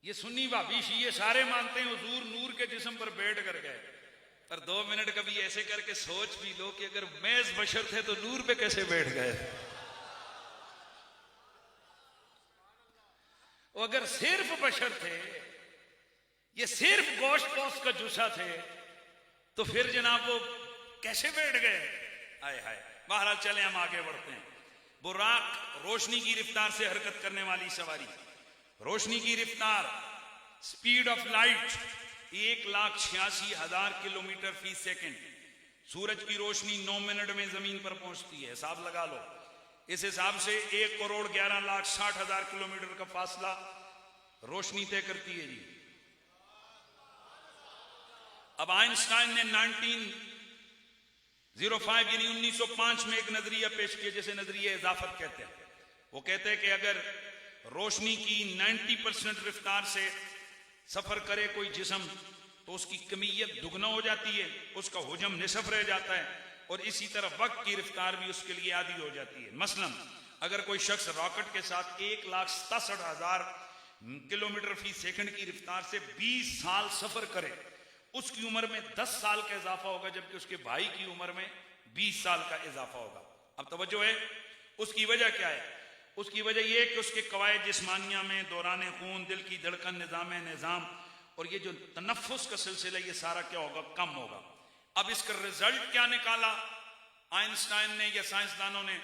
[SPEAKER 1] یہ سنی وہابی شیعہ سارے مانتے ہیں حضور نور کے جسم پر بیٹھ کر گئے، پر 2 منٹ کبھی ایسے کر کے سوچ بھی لو کہ اگر محض بشر تھے تو نور پہ کیسے بیٹھ گئے؟ اگر صرف بشر تھے، یہ صرف گوشت پوست کا جوسا تھے، تو پھر جناب وہ کیسے بیٹھ گئے؟ آئے ہائے۔ بہرحال چلیں ہم آگے بڑھتے ہیں۔ براق روشنی کی رفتار سے حرکت کرنے والی سواری، روشنی کی رفتار، سپیڈ آف لائٹ 1,86,000 کلومیٹر فی سیکنڈ۔ سورج کی روشنی 9 منٹ میں زمین پر پہنچتی ہے، حساب لگا لو۔ اس حساب سے 1,11,60,000 کلومیٹر کا فاصلہ روشنی طے کرتی ہے جی۔ اب آئنسٹائن نے 1905 یعنی 1905 میں ایک نظریہ پیش کیا جسے نظریہ اضافت کہتے ہیں۔ وہ کہتے ہیں کہ اگر روشنی کی 90% رفتار سے سفر کرے کوئی جسم تو اس کی کمیت دگنا ہو جاتی ہے، اس کا حجم نصف رہ جاتا ہے، اور اسی طرح وقت کی رفتار بھی اس کے لیے آدھی ہو جاتی ہے۔ مثلا اگر کوئی شخص راکٹ کے ساتھ 1,67,000 کلومیٹر فی سیکنڈ کی رفتار سے 20 سال سفر کرے، اس کی عمر میں 10 سال کا اضافہ ہوگا، جبکہ اس کے بھائی کی عمر میں 20 سال کا اضافہ ہوگا۔ اب توجہ ہے، اس کی وجہ کیا ہے؟ اس کی وجہ یہ کہ اس کے قواعد جسمانیہ میں دوران خون، دل کی دھڑکن، نظام اور یہ جو تنفس کا سلسلہ، یہ سارا کیا ہوگا؟ کم ہوگا۔ اب اس کا رزلٹ کیا نکالا آئنسٹائن نے یا سائنسدانوں نے؟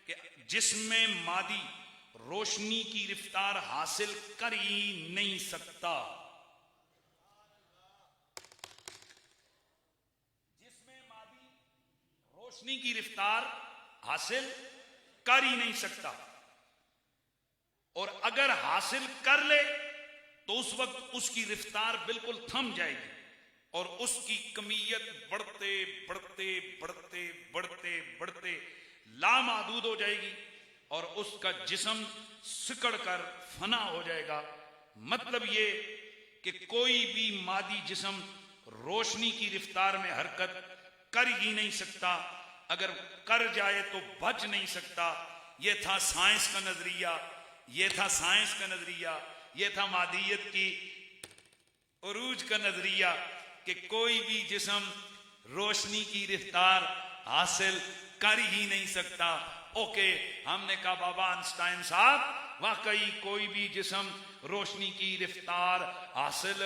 [SPEAKER 1] کہ جسم مادی روشنی کی رفتار حاصل کر ہی نہیں سکتا۔ جسم مادی روشنی کی رفتار حاصل کر ہی نہیں سکتا، اور اگر حاصل کر لے تو اس وقت اس کی رفتار بالکل تھم جائے گی، اور اس کی کمیت بڑھتے بڑھتے بڑھتے بڑھتے بڑھتے لامحدود ہو جائے گی، اور اس کا جسم سکڑ کر فنا ہو جائے گا۔ مطلب یہ کہ کوئی بھی مادی جسم روشنی کی رفتار میں حرکت کر ہی نہیں سکتا، اگر کر جائے تو بچ نہیں سکتا۔ یہ تھا سائنس کا نظریہ، یہ تھا سائنس کا نظریہ، یہ تھا مادیت کی عروج کا نظریہ کہ کوئی بھی جسم روشنی کی رفتار حاصل کر ہی نہیں سکتا۔ اوکے، ہم نے کہا بابا آئنسٹائن صاحب واقعی کوئی بھی جسم روشنی کی رفتار حاصل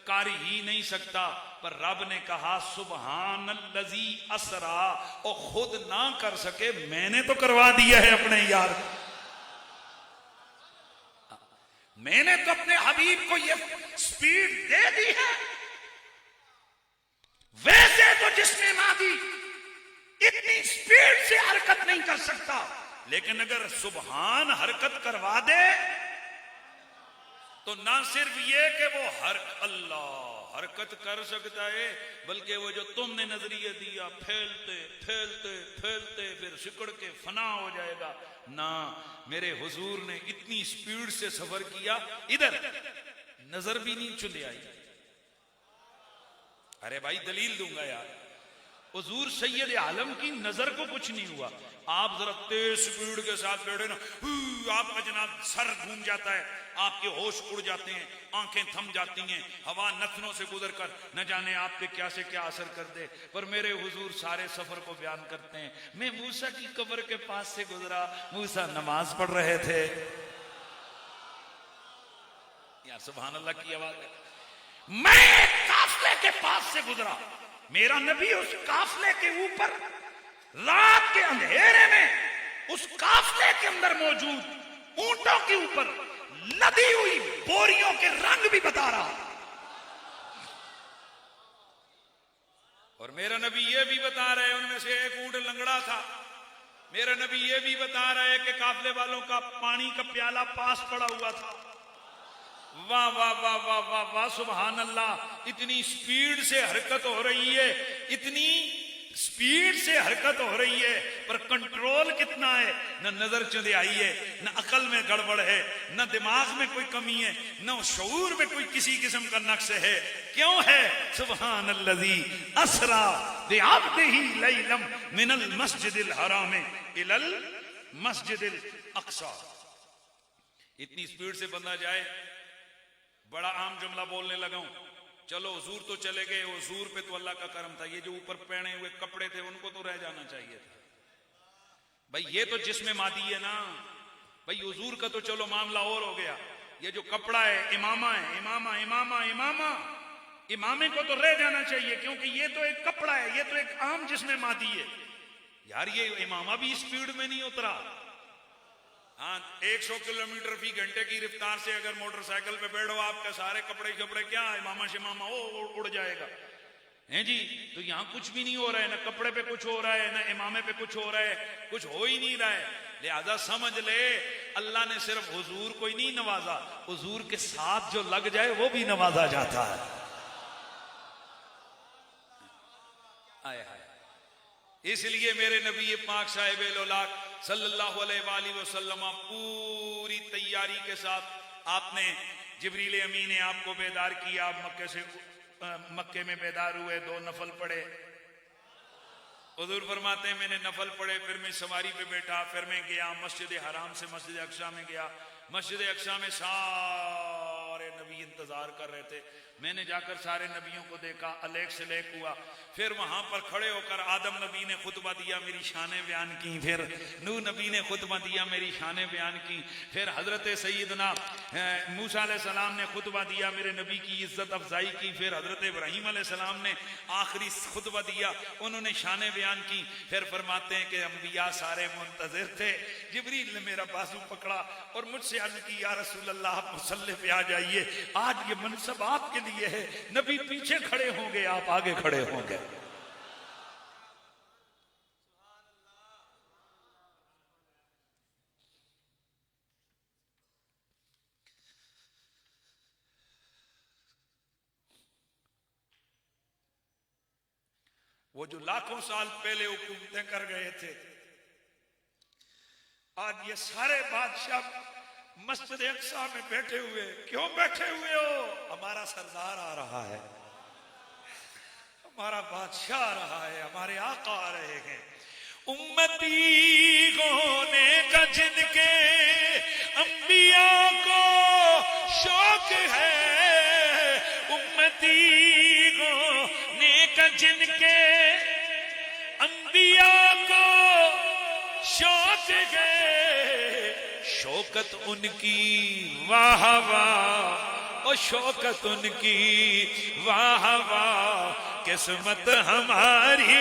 [SPEAKER 1] کر ہی نہیں سکتا، پر رب نے کہا سبحان الذی اسرا، اور خود نہ کر سکے میں نے تو کروا دیا ہے اپنے یار، میں نے تو اپنے حبیب کو یہ سپیڈ دے دی ہے۔ ویسے تو جسم مادی اتنی سپیڈ سے حرکت نہیں کر سکتا، لیکن اگر سبحان حرکت کروا دے تو نہ صرف یہ کہ وہ اللہ حرکت کر سکتا ہے، بلکہ وہ جو تم نے نظریہ دیا پھیلتے پھیلتے پھیلتے پھر سکڑ کے فنا ہو جائے گا۔ نہ، میرے حضور نے اتنی سپیڈ سے سفر کیا، ادھر نظر بھی نہیں چلے آئی۔ ارے بھائی دلیل دوں گا یار، حضور سید عالم کی نظر کو کچھ نہیں ہوا، آپ ذرا تیز سپیڈ کے ساتھ بیٹھے نا، آپ کا جناب سر گھوم جاتا ہے، آپ کے ہوش اڑ جاتے ہیں، آنکھیں تھم جاتی ہیں، ہوا نتنوں سے گزر کر نہ جانے آپ کے کیا سے کیا اثر کر دے۔ پر میرے حضور سارے سفر کو بیان کرتے ہیں، میں موسیٰ کی قبر کے پاس سے گزرا، موسیٰ نماز پڑھ رہے تھے، کیا سبحان اللہ کی آواز ہے. میں ایک قافلے کے پاس سے گزرا, میرا نبی اس قافلے کے اوپر رات کے اندھیرے میں اس قافلے کے اندر موجود اونٹوں کے اوپر لدی ہوئی بوریوں کے رنگ بھی بتا رہا. اور میرا نبی یہ بھی بتا رہے, ان میں سے ایک اونٹ لنگڑا تھا, میرا نبی یہ بھی بتا رہے کہ قافلے والوں کا پانی کا پیالہ پاس پڑا ہوا تھا. واہ واہ واہ واہ واہ واہ سبحان اللہ. اتنی سپیڈ سے حرکت ہو رہی ہے, اتنی سپیڈ سے حرکت ہو رہی ہے, پر کنٹرول کتنا ہے. نہ نظر چندے آئی ہے, نہ عقل میں گڑبڑ ہے, نہ دماغ میں کوئی کمی ہے, نہ شعور میں کوئی کسی قسم کا نقص ہے. کیوں ہے؟ سبحان الذی اسرا بعبدہ لیلا من المسجد الحرام الی المسجد الاقصی. اتنی سپیڈ سے بندہ جائے. بڑا عام جملہ بولنے لگا ہوں, چلو حضور تو چلے گئے, حضور پہ تو اللہ کا کرم تھا, یہ جو اوپر پہنے ہوئے کپڑے تھے ان کو تو رہ جانا چاہیے تھا. بھائی یہ تو جسم مادی ہے نا, بھائی حضور کا تو چلو معاملہ اور ہو گیا, یہ جو کپڑا ہے امامہ ہے, امامہ امامے کو تو رہ جانا چاہیے, کیونکہ یہ تو ایک کپڑا ہے, یہ تو ایک عام جسم مادی ہے. یار یہ امامہ بھی اسپیڈ میں نہیں اترا. ہاں 100 کلومیٹر فی گھنٹے کی رفتار سے اگر موٹر سائیکل پہ بیٹھو آپ کا سارے کپڑے کیا امامہ شمامہ اڑ جائے گا ہیں جی. تو یہاں کچھ بھی نہیں ہو رہا ہے, نہ کپڑے پہ کچھ ہو رہا ہے, نہ امامے پہ کچھ ہو رہا ہے, کچھ ہو ہی نہیں رہا ہے. لہذا سمجھ لے اللہ نے صرف حضور کو ہی نہیں نوازا, حضور کے ساتھ جو لگ جائے وہ بھی نوازا جاتا ہے. آئے ہائے. اس لیے میرے نبی پاک صاحب الاولاق صلی اللہ علیہ وآلہ وسلم پوری تیاری کے ساتھ آپ نے, جبریل امین نے آپ کو بیدار کیا, آپ مکے میں بیدار ہوئے, 2 نفل پڑھے. حضور فرماتے ہیں میں نے نفل پڑھے, پھر میں سواری پہ بیٹھا, پھر میں گیا مسجد حرام سے مسجد اقصی میں گیا. مسجد اقصی میں سارے نبی انتظار کر رہے تھے. میں نے جا کر سارے نبیوں کو دیکھا, الیک سے لیک ہوا. پھر وہاں پر کھڑے ہو کر آدم نبی نے خطبہ دیا, میری شانیں بیان کی. پھر نوح نبی نے خطبہ دیا, میری شانیں بیان کی. پھر حضرت سیدنا موسیٰ علیہ السلام نے خطبہ دیا, میرے نبی کی عزت افزائی کی. پھر حضرت ابراہیم علیہ السلام نے آخری خطبہ دیا, انہوں نے شانیں بیان کی. پھر فرماتے ہیں کہ انبیاء سارے منتظر تھے. جبریل نے میرا بازو پکڑا اور مجھ سے عرض کی, یا رسول اللہ آپ مصلی پہ آ جائیے, آج یہ منصب آپ کے لیے ہے. نبی پیچھے کھڑے ہوں گے, آپ آگے کھڑے ہوں گے. وہ جو لاکھوں سال پہلے حکومتیں کر گئے تھے, آج یہ سارے بادشاہ مسجد اقصی میں بیٹھے ہوئے. کیوں بیٹھے ہوئے ہو؟ ہمارا سردار آ رہا ہے, ہمارا بادشاہ آ رہا ہے, ہمارے آقا آ رہے ہیں. امتی ہونے کا جن کے انبیاء کو شوق ہے, امتی ہونے کا جن کے انبیاء کو شوق ہے, شوکت ان کی واہ واہ, او شوکت ان کی واہ واہ, قسمت ہماری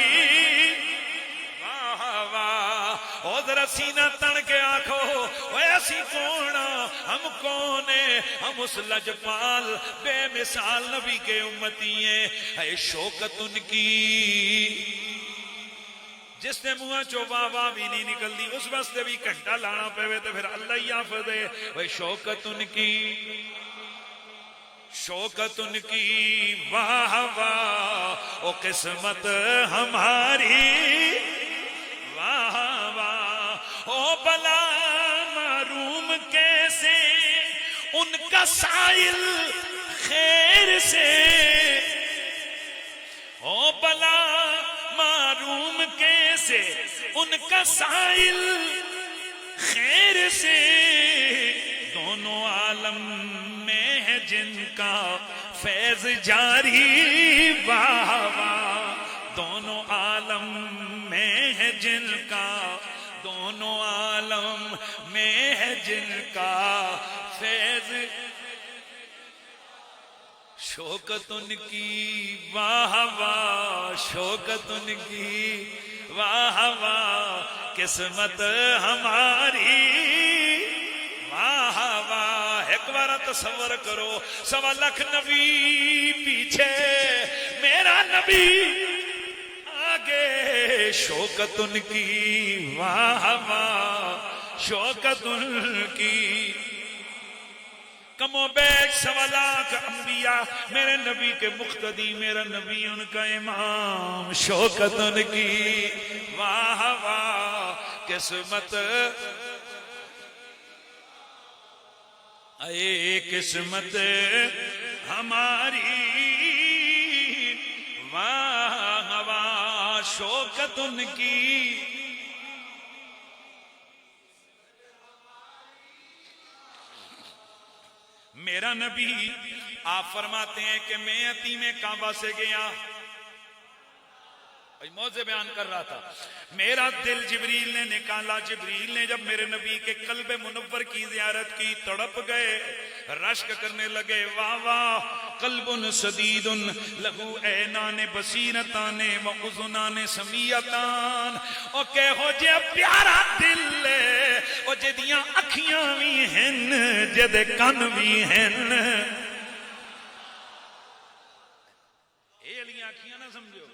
[SPEAKER 1] واہ واہ. او ذرا سینہ تن کے آنکھو, اے اسی کون, ہم کون ہیں؟ ہم اس لجپال بے مثال نبی کے امتی ہیں. اے شوکت ان کی, جس نے منہ چو واہ واہ بھی نہیں نکلتی, اس واسطے بھی گھنٹہ لانا پے تو پھر اللہ ہی حافظ ہے. وہ شوکت ان کی, شوکت ان کی واہ واہ, او قسمت ہماری واہ واہ. او بلا معروم کیسے ان کا سائل خیر سے, او بلا معروم کیسے ان کا سائل خیر سے. دونوں عالم میں ہے جن کا فیض جاری واہ واہ, دونوں عالم میں ہے جن کا, دونوں عالم میں ہے جن کا فیض شوکت ان کی واہ واہ، شوکت ان کی واہ واہ، قسمت ہماری واہ واہ۔ ایک بار تصور کرو، 1.25 لاکھ نبی پیچھے، میرا نبی آگے، شوکت ان کی واہ واہ، شوکت ان کی۔ کم و بیش 1.25 لاکھ انبیاء میرے نبی کے مقتدی، میرا نبی ان کا امام، شوکت ان کی واہ واہ، قسمت اے قسمت ہماری واہ واہ، شوکت ان کی۔ میرا نبی، آپ فرماتے ہیں کہ میں یتیم کعبہ سے گیا، موضوع بیان کر رہا تھا، میرا دل جبریل نے نکالا، جبریل نے جب میرے نبی کے قلب منور کی زیارت کی، تڑپ گئے، رشک کرنے لگے، واہ واہ، قلب سدید لہو عینان بصیرتان و اذنان سمیعتان، او کہو جے پیارا دل لے، او جدیاں اکھیاں بھی ہن، جدے کن بھی ہن، اے علیاں اکھیاں نہ سمجھو،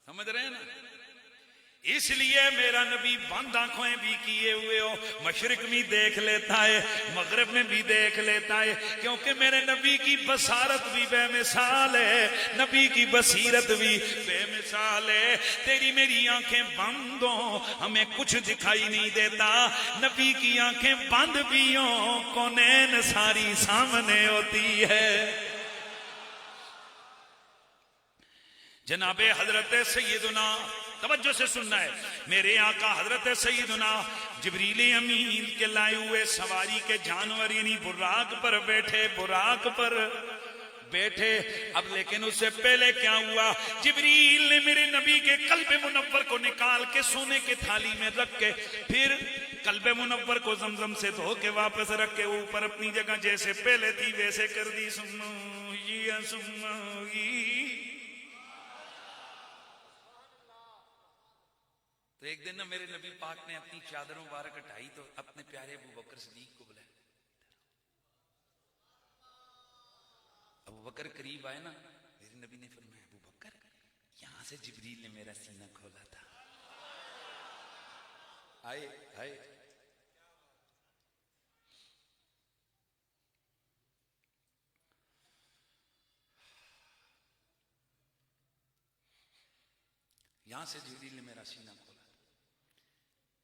[SPEAKER 1] سمجھ رہے ہیں نا؟ اس لیے میرا نبی بند آنکھیں بھی کیے ہوئے ہو، مشرق میں دیکھ لیتا ہے، مغرب میں بھی دیکھ لیتا ہے، کیونکہ میرے نبی کی بصارت بھی بے مثال ہے، نبی کی بصیرت بھی بے مثال ہے۔ تیری میری آنکھیں بند ہوں، ہمیں کچھ دکھائی نہیں دیتا، نبی کی آنکھیں بند بھی ہوں، کونین ساری سامنے ہوتی ہے۔ جناب حضرت سیدنا، توجہ سے سننا ہے، میرے آقا حضرت سیدنا جبریل امین کے لائے ہوئے سواری کے جانور یعنی براق پر بیٹھے، براق پر بیٹھے۔ اب لیکن اس سے پہلے کیا ہوا، جبریل نے میرے نبی کے قلب منور کو نکال کے سونے کے تھالی میں رکھ کے، پھر قلب منور کو زمزم سے دھو کے واپس رکھ کے اوپر اپنی جگہ جیسے پہلے تھی ویسے کر دی، تو ایک دن نا میرے نبی پاک نے اپنی چادر مبارک اٹھائی تو اپنے پیارے ابو بکر صدیق کو بلایا، ابو بکر قریب آئے نا، میرے نبی نے فرمایا ابو بکر یہاں سے جبریل نے میرا سینہ کھولا تھا، آئے آئے۔ یہاں سے جبریل نے میرا سینہ کھولا،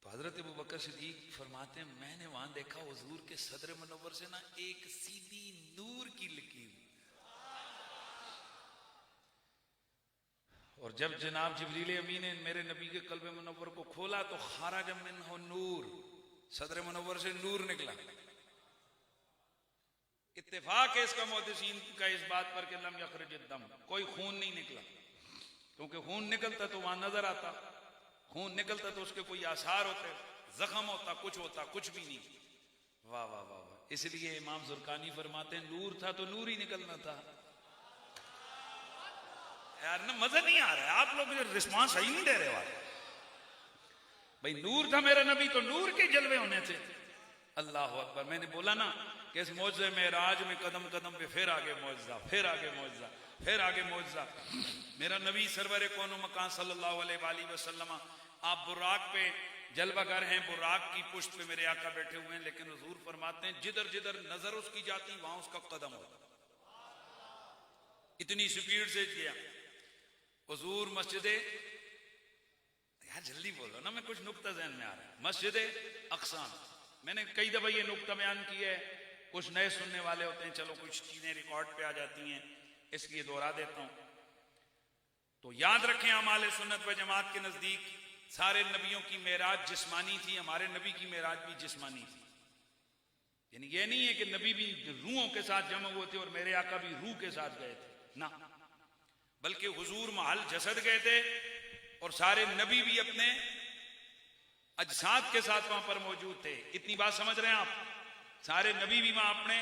[SPEAKER 1] تو حضرت ابو بکر صدیق فرماتے ہیں میں نے وہاں دیکھا حضور کے صدر منور سے نا ایک سیدھی نور کی لکیر، اور جب جناب جبریل امین نے میرے نبی کے قلب منور کو کھولا تو خرج منہ نور، صدر منور سے نور نکلا۔ اتفاق ہے اس کا محدثین کا اس بات پر کہ لم یخرج الدم، کوئی خون نہیں نکلا، کیونکہ خون نکلتا تو وہاں نظر آتا، خون نکلتا تو اس کے کوئی آثار ہوتے، زخم ہوتا، کچھ بھی نہیں۔ واہ واہ واہ واہ، اس لیے امام زرقانی فرماتے ہیں نور تھا تو نور ہی نکلنا تھا۔ یار نا مزہ نہیں آ رہا ہے، آپ لوگ رسپانس صحیح نہیں دے رہے ہو بھائی، نور تھا میرا نبی تو نور کے جلوے ہونے تھے۔ اللہ اکبر، میں نے بولا نا کہ اس معجزے معراج میں قدم قدم پہ پھر آگے معجزہ، پھر آگے معجزہ، پھر آگے معجزہ۔ میرا نبی سرور کون و مکان صلی اللہ علیہ وآلہ وسلم، آپ براق پہ جلوہ گر ہیں، براق کی پشت پہ میرے آقا بیٹھے ہوئے ہیں، لیکن حضور فرماتے ہیں جدھر جدھر نظر اس کی جاتی وہاں اس کا قدم ہوتا، اتنی سپیڈ سے گیا حضور۔ مسجد، یار جلدی بولو نا، میں کچھ نقطہ ذہن میں آ رہا ہے، مسجد اقصی، میں نے کئی دفعہ یہ نقطہ بیان کیا ہے، کچھ نئے سننے والے ہوتے ہیں، چلو کچھ چیزیں ریکارڈ پہ آ جاتی ہیں اس لیے دوہرا دیتا ہوں۔ تو یاد رکھیں اعمال سنت و جماعت کے نزدیک سارے نبیوں کی معراج جسمانی تھی، ہمارے نبی کی معراج بھی جسمانی تھی، یعنی یہ نہیں ہے کہ نبی بھی روحوں کے ساتھ جمع ہوئے تھے اور میرے آقا بھی روح کے ساتھ گئے تھے، نہ، بلکہ حضور محل جسد گئے تھے اور سارے نبی بھی اپنے اجساد کے ساتھ وہاں پر موجود تھے۔ اتنی بات سمجھ رہے ہیں آپ؟ سارے نبی بھی وہاں اپنے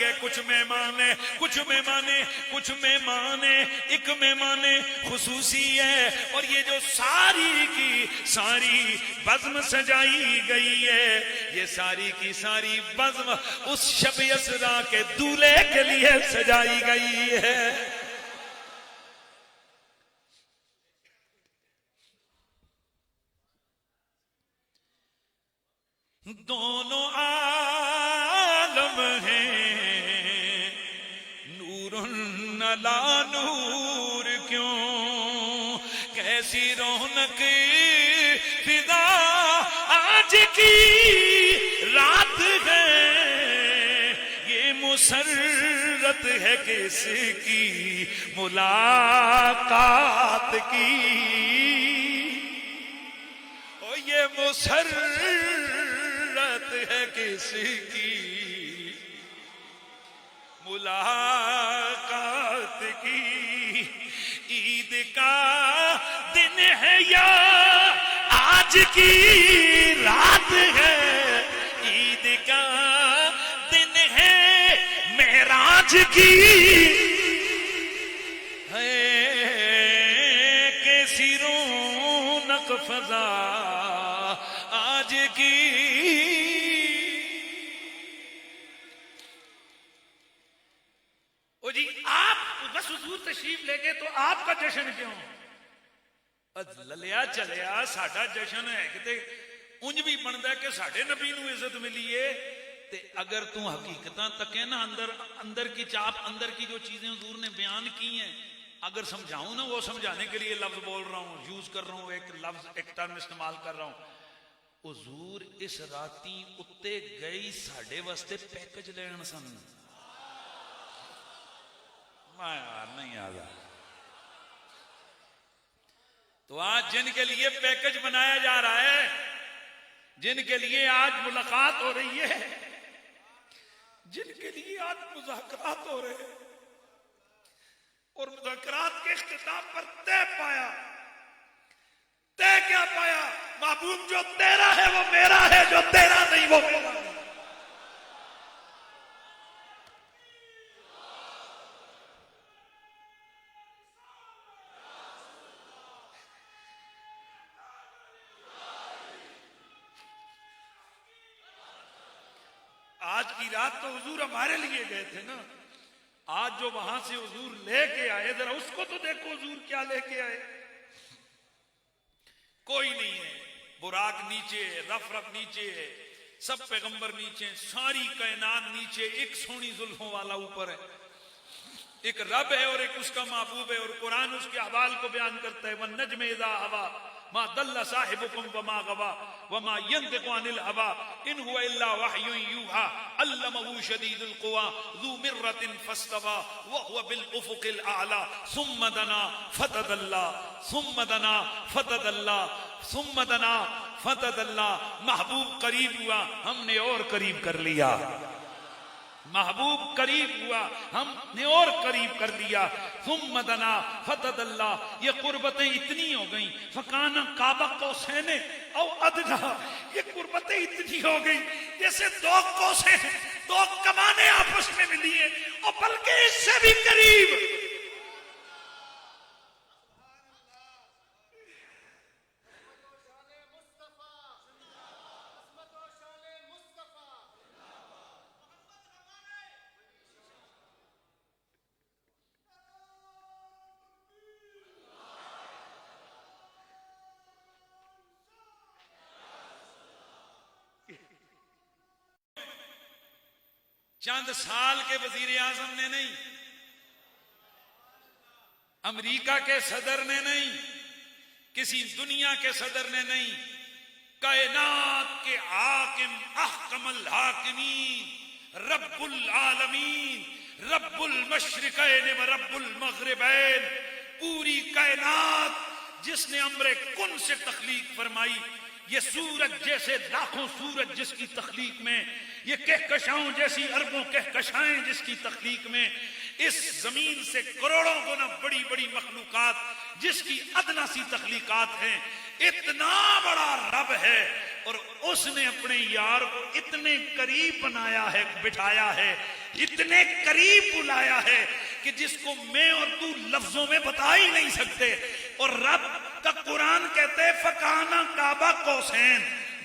[SPEAKER 1] ہے کچھ مہمان ہیں، کچھ مہمان ایک مہمان خصوصی ہے، اور یہ جو ساری کی ساری بزم سجائی گئی ہے، یہ ساری کی ساری بزم اس شب اسرا کے دولہے کے لیے سجائی گئی ہے۔ دونوں عالم ہیں نور علی نور، کیوں کیسی رونق فضا آج کی رات ہے، یہ مسرت ہے کس کی ملاقات کی، اور یہ مسرت ہے کس کی ملاقات کی، عید کا دن ہے یا آج کی رات ہے، عید کا دن ہے معراج کی ہے، کیسی رونق فضا آج کی۔ جی آپ بس حضور تشریف لے گئے تو آپ کا جشن کیوں؟ للیا چلیا ساڈا جشن ہے کہ انج بھی بنتا ہے کہ ساڈے نبی نو عزت ملی ہے، تے اگر تو حقیقتاں تکے نا اندر کی چاپ، اندر کی جو چیزیں حضور نے بیان کی ہیں، اگر سمجھاؤں نا، وہ سمجھانے کے لیے لفظ بول رہا ہوں، یوز کر رہا ہوں، ایک لفظ ایک ٹرم استعمال کر رہا ہوں، حضور اس راتی اتے گئی ساڈے واسطے پیکج لین سن، یار نہیں آ گیا۔ تو آج جن کے لیے پیکج بنایا جا رہا ہے، جن کے لیے آج ملاقات ہو رہی ہے، جن کے لیے آج مذاکرات ہو رہے ہیں، اور مذاکرات کے اختتام پر طے پایا، طے کیا پایا؟ محبوب جو تیرا ہے وہ میرا ہے، جو تیرا نہیں وہ میرا ہے۔ آج کی رات تو حضور ہمارے لیے گئے تھے نا، آج جو وہاں سے حضور لے کے آئے، ذرا اس کو تو دیکھو حضور کیا لے کے آئے۔ کوئی نہیں ہے، براق نیچے ہے، رف نیچے ہے، سب پیغمبر نیچے، ساری کائنات نیچے، ایک سونی زلفوں والا اوپر ہے، ایک رب ہے اور ایک اس کا محبوب ہے، اور قرآن اس کے احوال کو بیان کرتا ہے، وَالنَّجْمِ إِذَا هَوَىٰ ما ضل صاحبكم وما غوى وما ينطق عن الهوى ان هو الا وحي يوحى علمه شديد القوى ذو مرة فاستوى وهو بالافق الاعلى ثم دنا فتدلى ثم دنا فتدلى ثم دنا فتدلى۔ محبوب قریب ہوا، ہم نے اور قریب کر لیا، محبوب قریب ہوا، ہم نے اور قریب کر لیا۔ ثم دنا فتدلى، یہ قربتیں اتنی ہو گئیں، فکان قاب قوسین او ادنی، یہ قربتیں اتنی ہو گئیں جیسے دو قوسیں، دو کمانیں آپس میں ملی ہیں، اور بلکہ اس سے بھی قریب۔ چند سال کے وزیر اعظم نے نہیں، امریکہ کے صدر نے نہیں، کسی دنیا کے صدر نے نہیں، کائنات کے حاکم احکم الحاکمین رب العالمین رب المشرقین و رب المغربین، پوری کائنات جس نے امر کن سے تخلیق فرمائی، یہ سورج جیسے لاکھوں سورج جس کی تخلیق میں، یہ کہکشاؤں جیسی اربوں کہکشائیں جس کی تخلیق میں، اس زمین سے کروڑوں گنا بڑی بڑی مخلوقات جس کی ادنا سی تخلیقات ہیں، اتنا بڑا رب ہے اور اس نے اپنے یار کو اتنے قریب بنایا ہے، بٹھایا ہے، اتنے قریب بلایا ہے کہ جس کو میں اور تو لفظوں میں بتا ہی نہیں سکتے. اور رب کا قرآن کہتے ہیں فکانا کعبہ قوسین،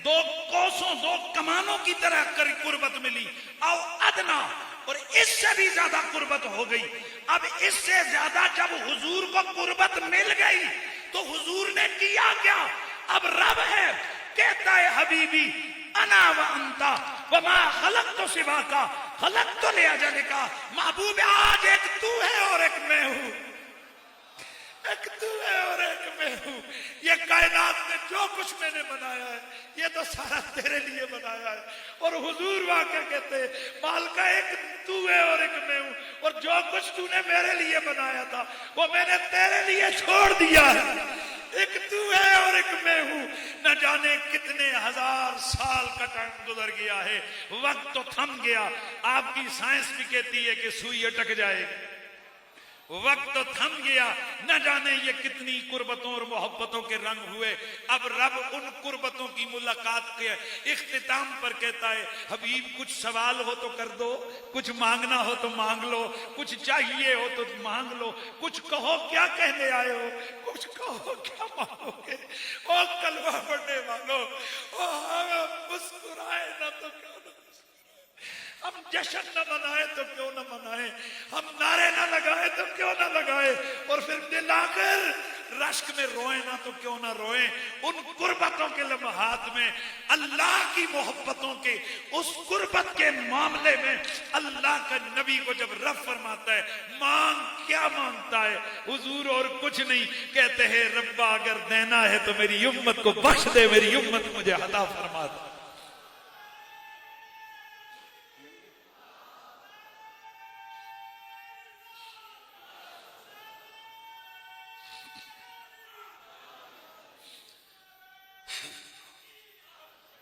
[SPEAKER 1] دو قوسوں، دو کمانوں کی طرح قربت ملی، او ادنا، اور اس سے بھی زیادہ قربت ہو گئی. اب اس سے زیادہ جب حضور کو قربت مل گئی تو حضور نے کیا کیا؟ اب رب ہے، کہتا ہے حبیبی انا و انتا وما خلقت سواک خلقت لاجلک. محبوب آج ایک تو ہے اور ایک میں ہوں، ایک تو ہے اور ایک میں ہوں. یہ کائنات میں جو کچھ میں نے بنایا ہے یہ تو سارا تیرے لیے بنایا ہے. اور حضور واقعہ کہتے ہیں مالکہ ایک تو ہے اور ایک میں ہوں، اور جو کچھ تو نے میرے لیے بنایا تھا وہ میں نے تیرے لیے چھوڑ دیا ہے. ایک تو ہے اور ایک میں ہوں. نہ جانے کتنے ہزار سال کا ٹائم گزر گیا ہے، وقت تو تھم گیا. آپ کی سائنس بھی کہتی ہے کہ سوئی اٹک جائے گی، وقت تو تھم گیا. نہ جانے یہ کتنی قربتوں اور محبتوں کے رنگ ہوئے. اب رب ان قربتوں کی ملاقات کے اختتام پر کہتا ہے حبیب کچھ سوال ہو تو کر دو، کچھ مانگنا ہو تو مانگ لو، کچھ چاہیے ہو تو مانگ لو، کچھ کہو کیا کہنے آئے ہو، کچھ کہو کیا مانگو گے. او کلمہ پڑھنے والو، او مسکرائے نہ تو کیوں نہ، ہم جشن نہ منائے تو کیوں نہ منائے، ہم نعرے نہ لگائے تو کیوں نہ لگائے، اور پھر دل آ کر رشک میں روئیں نہ تو کیوں نہ روئیں. ان قربتوں کے لمحات میں، اللہ کی محبتوں کے اس قربت کے معاملے میں اللہ کا نبی کو جب رب فرماتا ہے مانگ، کیا مانگتا ہے حضور؟ اور کچھ نہیں، کہتے ہیں ربا اگر دینا ہے تو میری امت کو بخش دے، میری امت مجھے عطا فرما دے.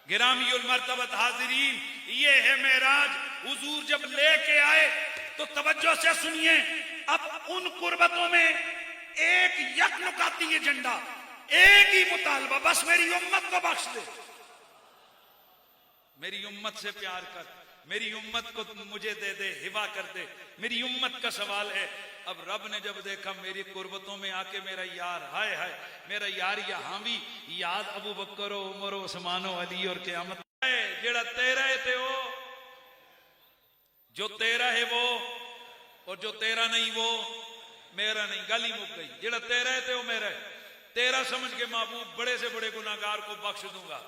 [SPEAKER 1] گرامی المرتبت حاضرین، یہ ہے معراج. حضور جب لے کے آئے تو توجہ سے سنیے، اب ان قربتوں میں ایک یک نکاتی ایجنڈا، ایک ہی مطالبہ، بس میری امت کو بخش دے، میری امت سے پیار کر، میری امت کو مجھے دے دے، ہبا کر دے، میری امت کا سوال ہے. اب رب نے جب دیکھا میری قربتوں میں آ کے میرا یار، ہائے ہائے میرا یار یہاں بھی یاد ابو بکر و عمر و عثمان و علی اور قیامت ہے. جڑا تیرا ہے تے وہ، جو تیرا ہے وہ، اور جو تیرا نہیں وہ میرا نہیں. گل ہی مک گئی. جڑا تیرا ہے تے وہ میرا ہے. تیرا سمجھ کے محبوب بڑے سے بڑے گناہگار کو بخش دوں گا.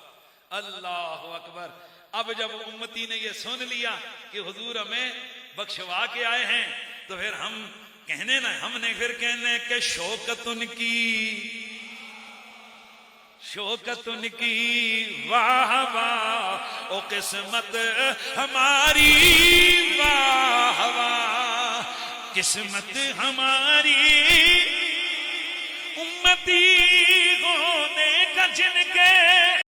[SPEAKER 1] اللہ اکبر. اب جب امتی نے یہ سن لیا کہ حضور ہمیں بخشوا کے آئے ہیں تو پھر ہم کہنے نا، ہم نے پھر کہنے کہ شوکت ان کی، شوکت ان کی واہ واہ، او قسمت ہماری واہ واہ، قسمت ہماری امتی ہونے کا جن کے